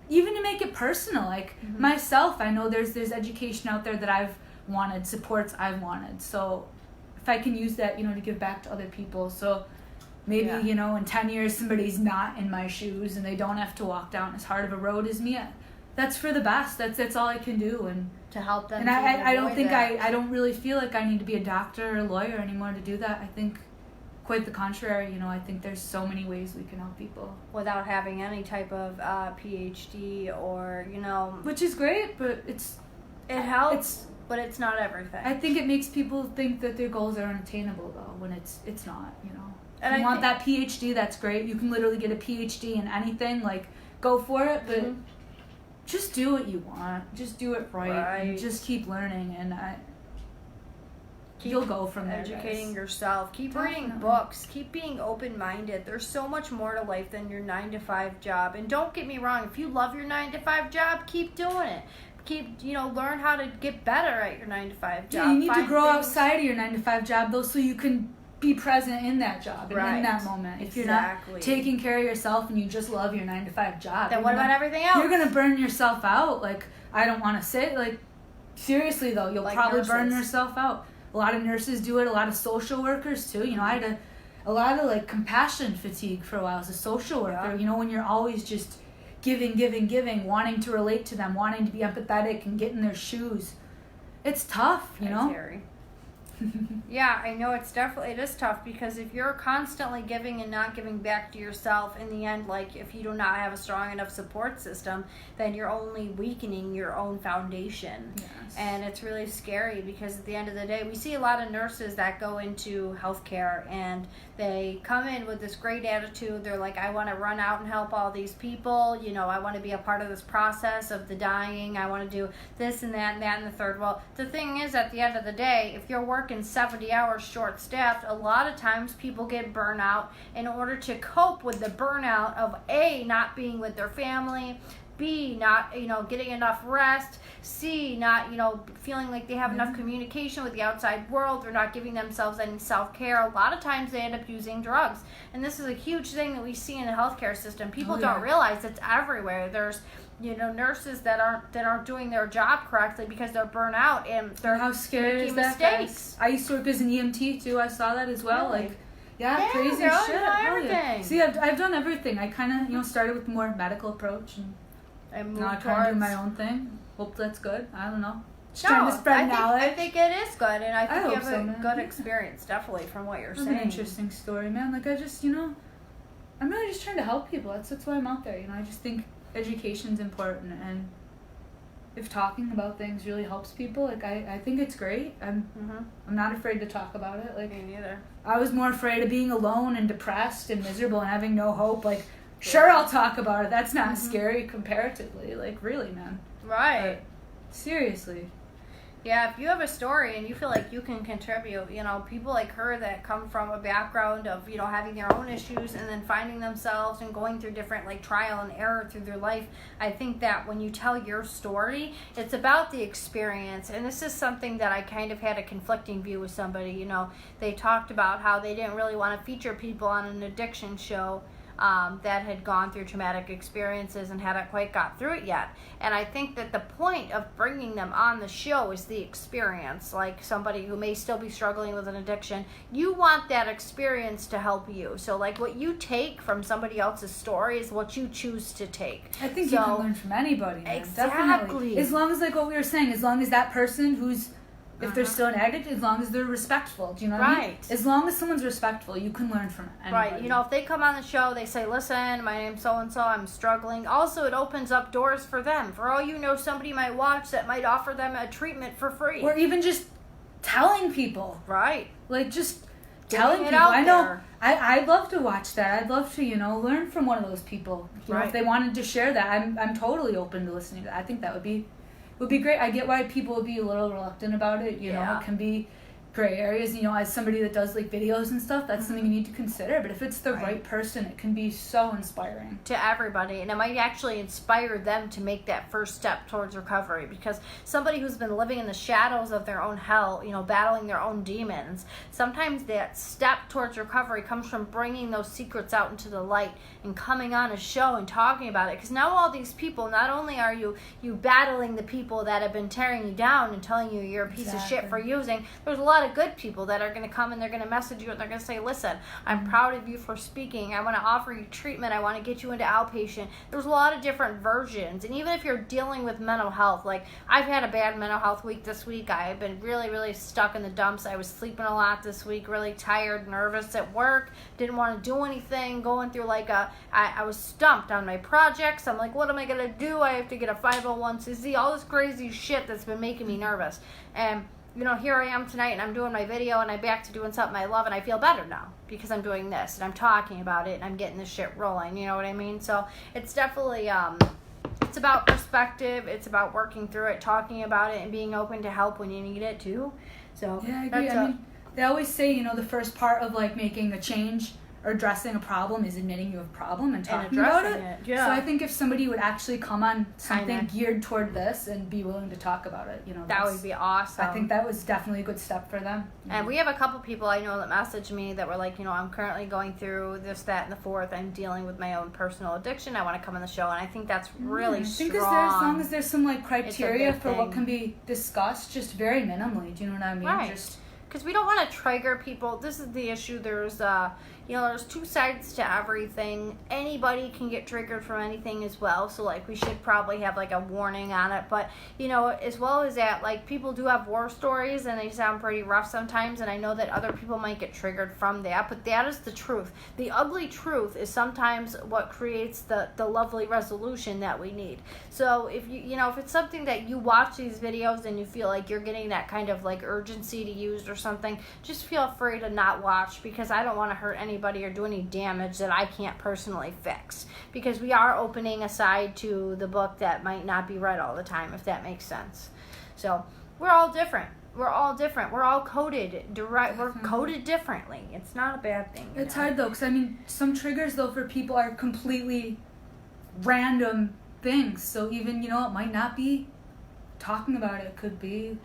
S1: even to make it personal. Like myself, I know there's education out there that I've wanted, supports I've wanted. So if I can use that, to give back to other people. So maybe, in 10 years somebody's not in my shoes and they don't have to walk down as hard of a road as me. That's for the best. That's all I can do, and
S2: to help them.
S1: And I don't think I don't really feel like I need to be a doctor or a lawyer anymore to do that. I think quite the contrary. I think there's so many ways we can help people
S2: without having any type of PhD or
S1: which is great, but it
S2: helps. But it's not everything.
S1: I think it makes people think that their goals are unattainable though, when it's not.
S2: And
S1: if you want that PhD, that's great. You can literally get a PhD in anything. Like, go for it, but. Just do what you want. Just do it right. And just keep learning, and you'll go from there.
S2: Educating yourself. Keep reading books. Keep being open-minded. There's so much more to life than your 9-to-5 job. And don't get me wrong. If you love your 9-to-5 job, keep doing it. Keep, learn how to get better at your 9-to-5 job.
S1: Yeah, you need to grow outside of your 9-to-5 job, though, so you can be present in that job and in that moment. If you're not taking care of yourself and you just love your 9-to-5 job,
S2: then what about everything else?
S1: You're gonna burn yourself out. Like, I don't want to say, like, seriously though, you'll probably burn yourself out. A lot of nurses do it. A lot of social workers too. I had a lot of like compassion fatigue for a while as a social worker. When you're always just giving, wanting to relate to them, wanting to be empathetic and get in their shoes. It's tough,
S2: Scary. Yeah, I know it is tough because if you're constantly giving and not giving back to yourself, in the end, like if you do not have a strong enough support system, then you're only weakening your own foundation.
S1: Yes.
S2: And it's really scary because at the end of the day, we see a lot of nurses that go into healthcare and they come in with this great attitude. They're like, I want to run out and help all these people. I want to be a part of this process of the dying. I want to do this and that and the third. Well, the thing is, at the end of the day, if you're working 70 hours short-staffed, a lot of times people get burnout in order to cope with the burnout of A, not being with their family, B, not, getting enough rest. C, not, feeling like they have enough communication with the outside world. They're not giving themselves any self-care. A lot of times they end up using drugs. And this is a huge thing that we see in the healthcare system. People don't realize it's everywhere. There's, nurses that aren't doing their job correctly because they're burnt out and they're
S1: how scary
S2: making
S1: is that,
S2: mistakes.
S1: I used to work as an EMT too. I saw that as well.
S2: Really?
S1: Like, yeah, crazy
S2: girl,
S1: shit.
S2: You know everything.
S1: Yeah. See, I've done everything. I kind of started with more medical approach and now I kind of do my own thing. Hope that's good. I don't know. Just trying to spread knowledge.
S2: I think it is good, and I think you have a good
S1: Yeah.
S2: experience, definitely, from what you're
S1: It's
S2: saying.
S1: an interesting story, man. Like, I just, I'm really just trying to help people. That's why I'm out there. I just think education's important, and if talking about things really helps people, like, I think it's great. I'm not afraid to talk about it. Like,
S2: Me neither.
S1: I was more afraid of being alone and depressed and miserable and having no hope. Like, sure, I'll talk about it. That's not scary comparatively. Like, really, man.
S2: Right.
S1: But seriously.
S2: Yeah, if you have a story and you feel like you can contribute, people like her that come from a background of, having their own issues and then finding themselves and going through different, like, trial and error through their life, I think that when you tell your story, it's about the experience. And this is something that I kind of had a conflicting view with somebody. They talked about how they didn't really want to feature people on an addiction show that had gone through traumatic experiences and hadn't quite got through it yet. And I think that the point of bringing them on the show is the experience. Like somebody who may still be struggling with an addiction, you want that experience to help you. So like what you take from somebody else's story is what you choose to take.
S1: I think you can learn from anybody. Man.
S2: Exactly.
S1: Definitely. As long as, like what we were saying, as long as that person who's, if they're still an addict, as long as they're respectful. Do you know what I mean? As long as someone's respectful, you can learn from anybody.
S2: Right. If they come on the show, they say, listen, my name's so-and-so, I'm struggling. Also, it opens up doors for them. For all you know, somebody might watch that might offer them a treatment for free.
S1: Or even just telling people.
S2: Right.
S1: Like, just telling people.
S2: I
S1: know. I'd love to watch that. I'd love to, learn from one of those people. You know, if they wanted to share that, I'm totally open to listening to that. I think that would be great. I get why people would be a little reluctant about it. You know, it can be gray areas. As somebody that does like videos and stuff, that's something you need to consider. But if it's the right person, it can be so inspiring
S2: to everybody, and it might actually inspire them to make that first step towards recovery. Because somebody who's been living in the shadows of their own hell, battling their own demons, sometimes that step towards recovery comes from bringing those secrets out into the light and coming on a show and talking about it. Because now all these people, not only are you battling the people that have been tearing you down and telling you you're a piece of shit for using, there's a lot of good people that are going to come and they're going to message you and they're going to say, listen, I'm proud of you for speaking. I want to offer you treatment. I want to get you into outpatient. There's a lot of different versions. And even if you're dealing with mental health, like I've had a bad mental health week this week. I've been really, really stuck in the dumps. I was sleeping a lot this week, really tired, nervous at work, didn't want to do anything, going through like I was stumped on my projects. I'm like, what am I going to do? I have to get a 501c, all this crazy shit that's been making me nervous. And here I am tonight and I'm doing my video and I'm back to doing something I love and I feel better now because I'm doing this and I'm talking about it and I'm getting this shit rolling, you know what I mean? So it's definitely, it's about perspective, it's about working through it, talking about it and being open to help when you need it too. So
S1: yeah, I agree. I mean, they always say, the first part of like making a change or addressing a problem is admitting you have a problem and talking about it.
S2: Yeah.
S1: So I think if somebody would actually come on something geared toward this and be willing to talk about it,
S2: that would be awesome.
S1: I think that was definitely a good step for them.
S2: And we have a couple people I know that messaged me that were like, I'm currently going through this, that, and the fourth. I'm dealing with my own personal addiction. I want to come on the show. And I think that's really strong. I think
S1: as long as there's some like criteria for what can be discussed, just very minimally. Do you know what I mean?
S2: Right. Because we don't want to trigger people. This is the issue. There's there's two sides to everything. Anybody can get triggered from anything as well. So, like, we should probably have, like, a warning on it. But, as well as that, like, people do have war stories, and they sound pretty rough sometimes. And I know that other people might get triggered from that. But that is the truth. The ugly truth is sometimes what creates the lovely resolution that we need. So, if if it's something that you watch these videos and you feel like you're getting that kind of, like, urgency to use or something, just feel free to not watch, because I don't want to hurt anybody or do any damage that I can't personally fix, because we are opening a side to the book that might not be read all the time, if that makes sense. So we're all different. We're all coded direct. We're coded differently. It's not a bad thing.
S1: It's hard though, because some triggers though for people are completely random things. So even, you know, it might not be talking about it. It could be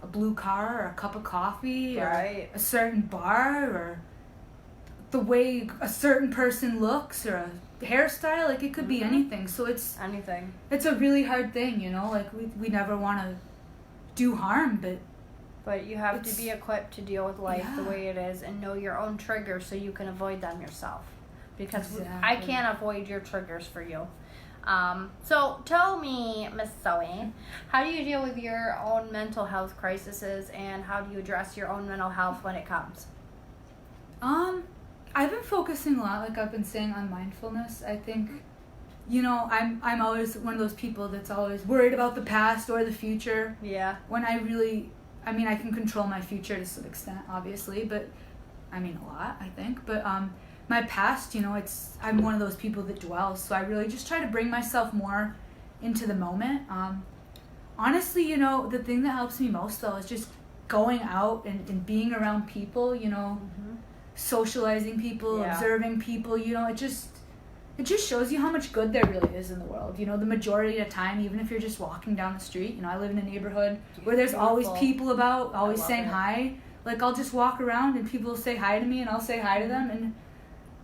S1: a blue car or a cup of coffee or a certain bar or the way a certain person looks or a hairstyle. Like, it could be anything. So it's
S2: anything.
S1: It's a really hard thing, you know. Like, we never want to do harm,
S2: but you have to be equipped to deal with life the way it is and know your own triggers so you can avoid them yourself. Because I can't avoid your triggers for you. So tell me, Miss Zoe, how do you deal with your own mental health crises, and how do you address your own mental health when it comes?
S1: I've been focusing a lot, like I've been saying, on mindfulness. I think, you know, I'm always one of those people that's always worried about the past or the future.
S2: Yeah.
S1: When I can control my future to some extent, obviously, but a lot, I think. But my past, you know, I'm one of those people that dwells, so I really just try to bring myself more into the moment. Honestly, you know, the thing that helps me most, though, is just going out and being around people, you know, socializing people, observing people, you know, it just shows you how much good there really is in the world. You know, the majority of the time, even if you're just walking down the street, you know, I live in a neighborhood where there's always people about, always saying hi. Like, I'll just walk around and people will say hi to me and I'll say hi to them. And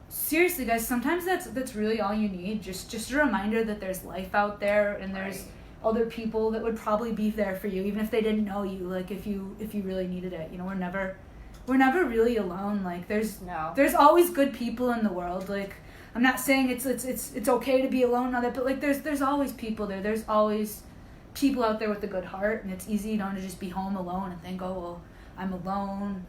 S1: seriously, guys, sometimes that's really all you need. Just a reminder that there's life out there and there's other people that would probably be there for you, even if they didn't know you. Like, if you really needed it, you know, we're never really alone. Like, there's always good people in the world. Like, I'm not saying it's okay to be alone and all that, but like there's always people there. There's always people out there with a good heart, and it's easy, you know, to just be home alone and think, oh well, I'm alone,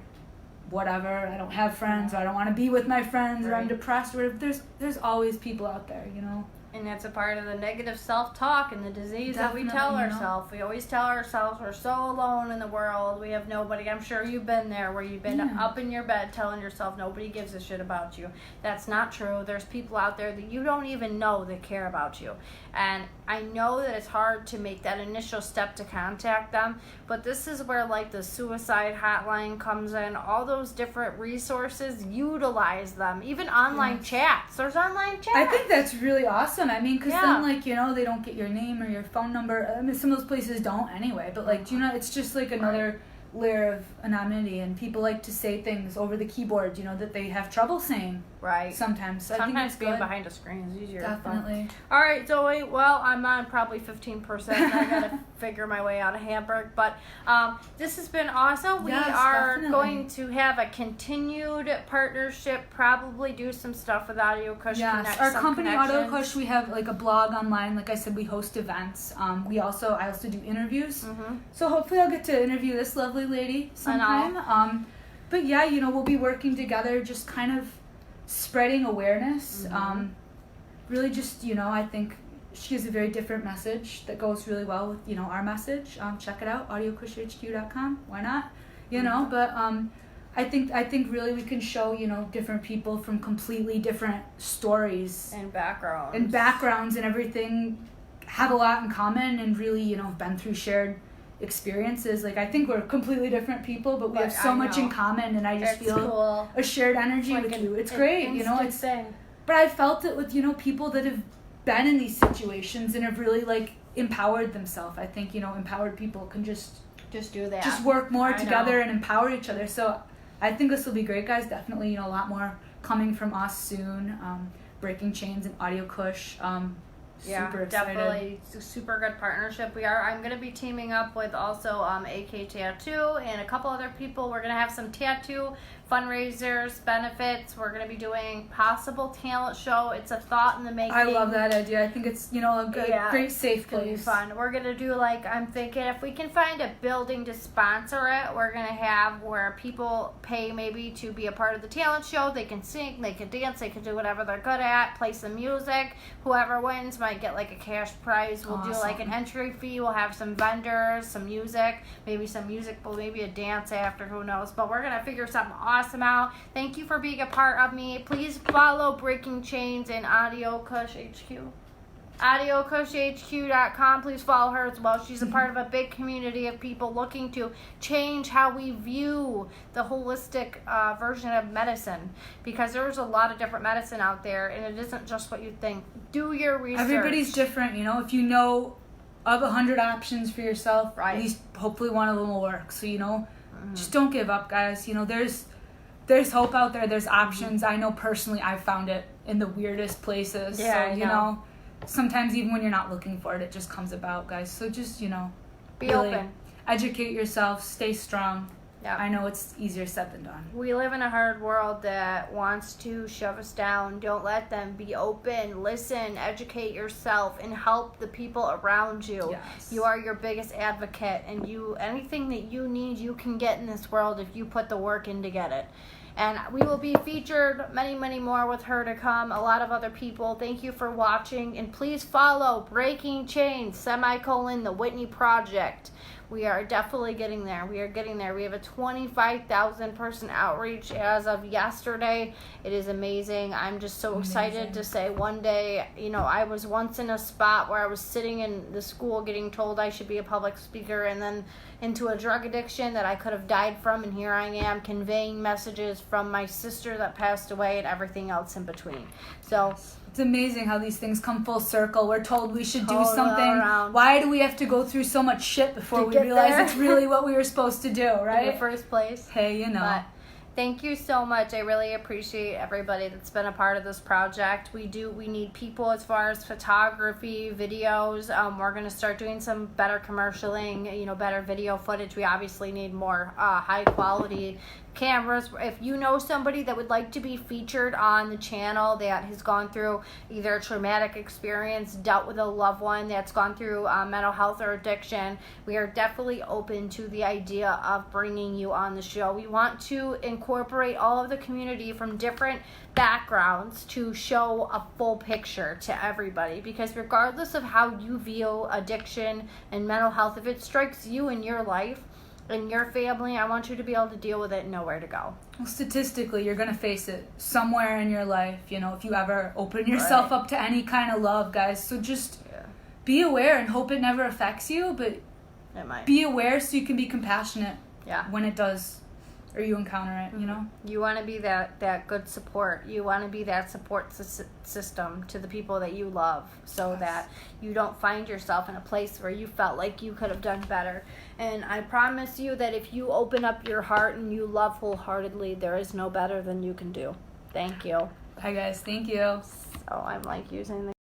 S1: whatever, I don't have friends, or I don't want to be with my friends, or I'm depressed, or there's always people out there, you know.
S2: And that's a part of the negative self-talk and the disease that we tell ourselves. We always tell ourselves we're so alone in the world. We have nobody. I'm sure you've been there where you've been up in your bed telling yourself nobody gives a shit about you. That's not true. There's people out there that you don't even know that care about you. And I know that it's hard to make that initial step to contact them, but this is where, like, the suicide hotline comes in. All those different resources, utilize them. Even online chats. There's online chats.
S1: I think that's really awesome. I mean, because then, like, you know, they don't get your name or your phone number. I mean, some of those places don't anyway. But, like, you know, it's just, like, another layer of anonymity. And people like to say things over the keyboard, you know, that they have trouble saying.
S2: Right.
S1: Sometimes. So
S2: sometimes
S1: I think
S2: being behind a screen is easier.
S1: Definitely.
S2: All right, Zoe. Well, I'm on probably 15%. I got to figure my way out of Hamburg. But this has been awesome. We are going to have a continued partnership, probably do some stuff with AudioKush.
S1: Yes, our company, AudioKush, we have, like, a blog online. Like I said, we host events. I also do interviews. So hopefully I'll get to interview this lovely lady sometime. But yeah, you know, we'll be working together, just kind of spreading awareness. Really just, you know, I think she has a very different message that goes really well with, you know, our message. Check it out, audiokushhq.com. Why not? You know, but I think really we can show, you know, different people from completely different stories
S2: and backgrounds
S1: and everything have a lot in common, and really, you know, been through shared experiences. Like, I think we're completely different people, but we have so much in common, and I just feel a shared energy with you. It's great, you know. It's but I felt it with, you know, people that have been in these situations and have really, like, empowered themselves. I think, you know, empowered people can just do that, just work more together and empower each other. So I think this will be great, guys. Definitely, you know, a lot more coming from us soon. Breaking Chains and AudioKush. Super excited.
S2: Definitely super good partnership. I'm going to be teaming up with also AK Tattoo and a couple other people. We're going to have some tattoo fundraisers, benefits. We're going to be doing possible talent show. It's a thought in the making.
S1: I love that idea. I think it's, you know, a good, great safe place.
S2: It's going to be fun. We're going to do, like, I'm thinking if we can find a building to sponsor it, we're going to have where people pay maybe to be a part of the talent show. They can sing, they can dance, they can do whatever they're good at, play some music. Whoever wins might get, like, a cash prize. We'll do, like, an entry fee. We'll have some vendors, some music, maybe a dance after, who knows. But we're going to figure something awesome out. Thank you for being a part of me. Please follow Breaking Chains and AudioKush HQ. AudioKushHQ.com. Please follow her as well. She's a part of a big community of people looking to change how we view the holistic version of medicine, because there's a lot of different medicine out there, and it isn't just what you think. Do your research.
S1: Everybody's different, you know. If you know of 100 options for yourself,
S2: right,
S1: at least hopefully one of them will work. So, you know, just don't give up, guys. You know, there's hope out there. There's options. I know personally I found it in the weirdest places.
S2: Yeah,
S1: so, you know, sometimes even when you're not looking for it, it just comes about, guys. So just, you know,
S2: be
S1: really
S2: open.
S1: Educate yourself. Stay strong.
S2: Yeah.
S1: I know it's easier said than done.
S2: We live in a hard world that wants to shove us down. Don't let them. Be open, listen, educate yourself, and help the people around you.
S1: Yes.
S2: You are your biggest advocate, and anything that you need, you can get in this world if you put the work in to get it. And we will be featured many, many more with her to come. A lot of other people. Thank you for watching. And please follow Breaking Chains, The Whitney Project. We are definitely getting there. We are getting there. We have a 25,000 person outreach as of yesterday. It is amazing. I'm just so excited to say one day, you know, I was once in a spot where I was sitting in the school getting told I should be a public speaker, and then into a drug addiction that I could have died from, and here I am conveying messages from my sister that passed away and everything else in between. So
S1: it's amazing how these things come full circle. We're told we should do
S2: totally
S1: something.
S2: around.
S1: Why do we have to go through so much shit before we realize it's really what we were supposed to do, right?
S2: In the first place.
S1: Hey, you know.
S2: But thank you so much. I really appreciate everybody that's been a part of this project. We need people as far as photography, videos. We're going to start doing some better commercialing, you know, better video footage. We obviously need more high quality cameras. If you know somebody that would like to be featured on the channel that has gone through either a traumatic experience, dealt with a loved one that's gone through mental health or addiction, we are definitely open to the idea of bringing you on the show. We want to incorporate all of the community from different backgrounds to show a full picture to everybody, because regardless of how you view addiction and mental health, if it strikes you in your life and your family, I want you to be able to deal with it and know where to go.
S1: Well, statistically, you're going to face it somewhere in your life, you know, if you ever open yourself up to any kind of love, guys. So just be aware and hope it never affects you, but
S2: it might.
S1: Be aware so you can be compassionate when it does, or you encounter it, you know?
S2: You want to be that good support. You want to be that support system to the people that you love, so that you don't find yourself in a place where you felt like you could have done better. And I promise you that if you open up your heart and you love wholeheartedly, there is no better than you can do. Thank you.
S1: Hi, guys. Thank you.
S2: So I'm like using the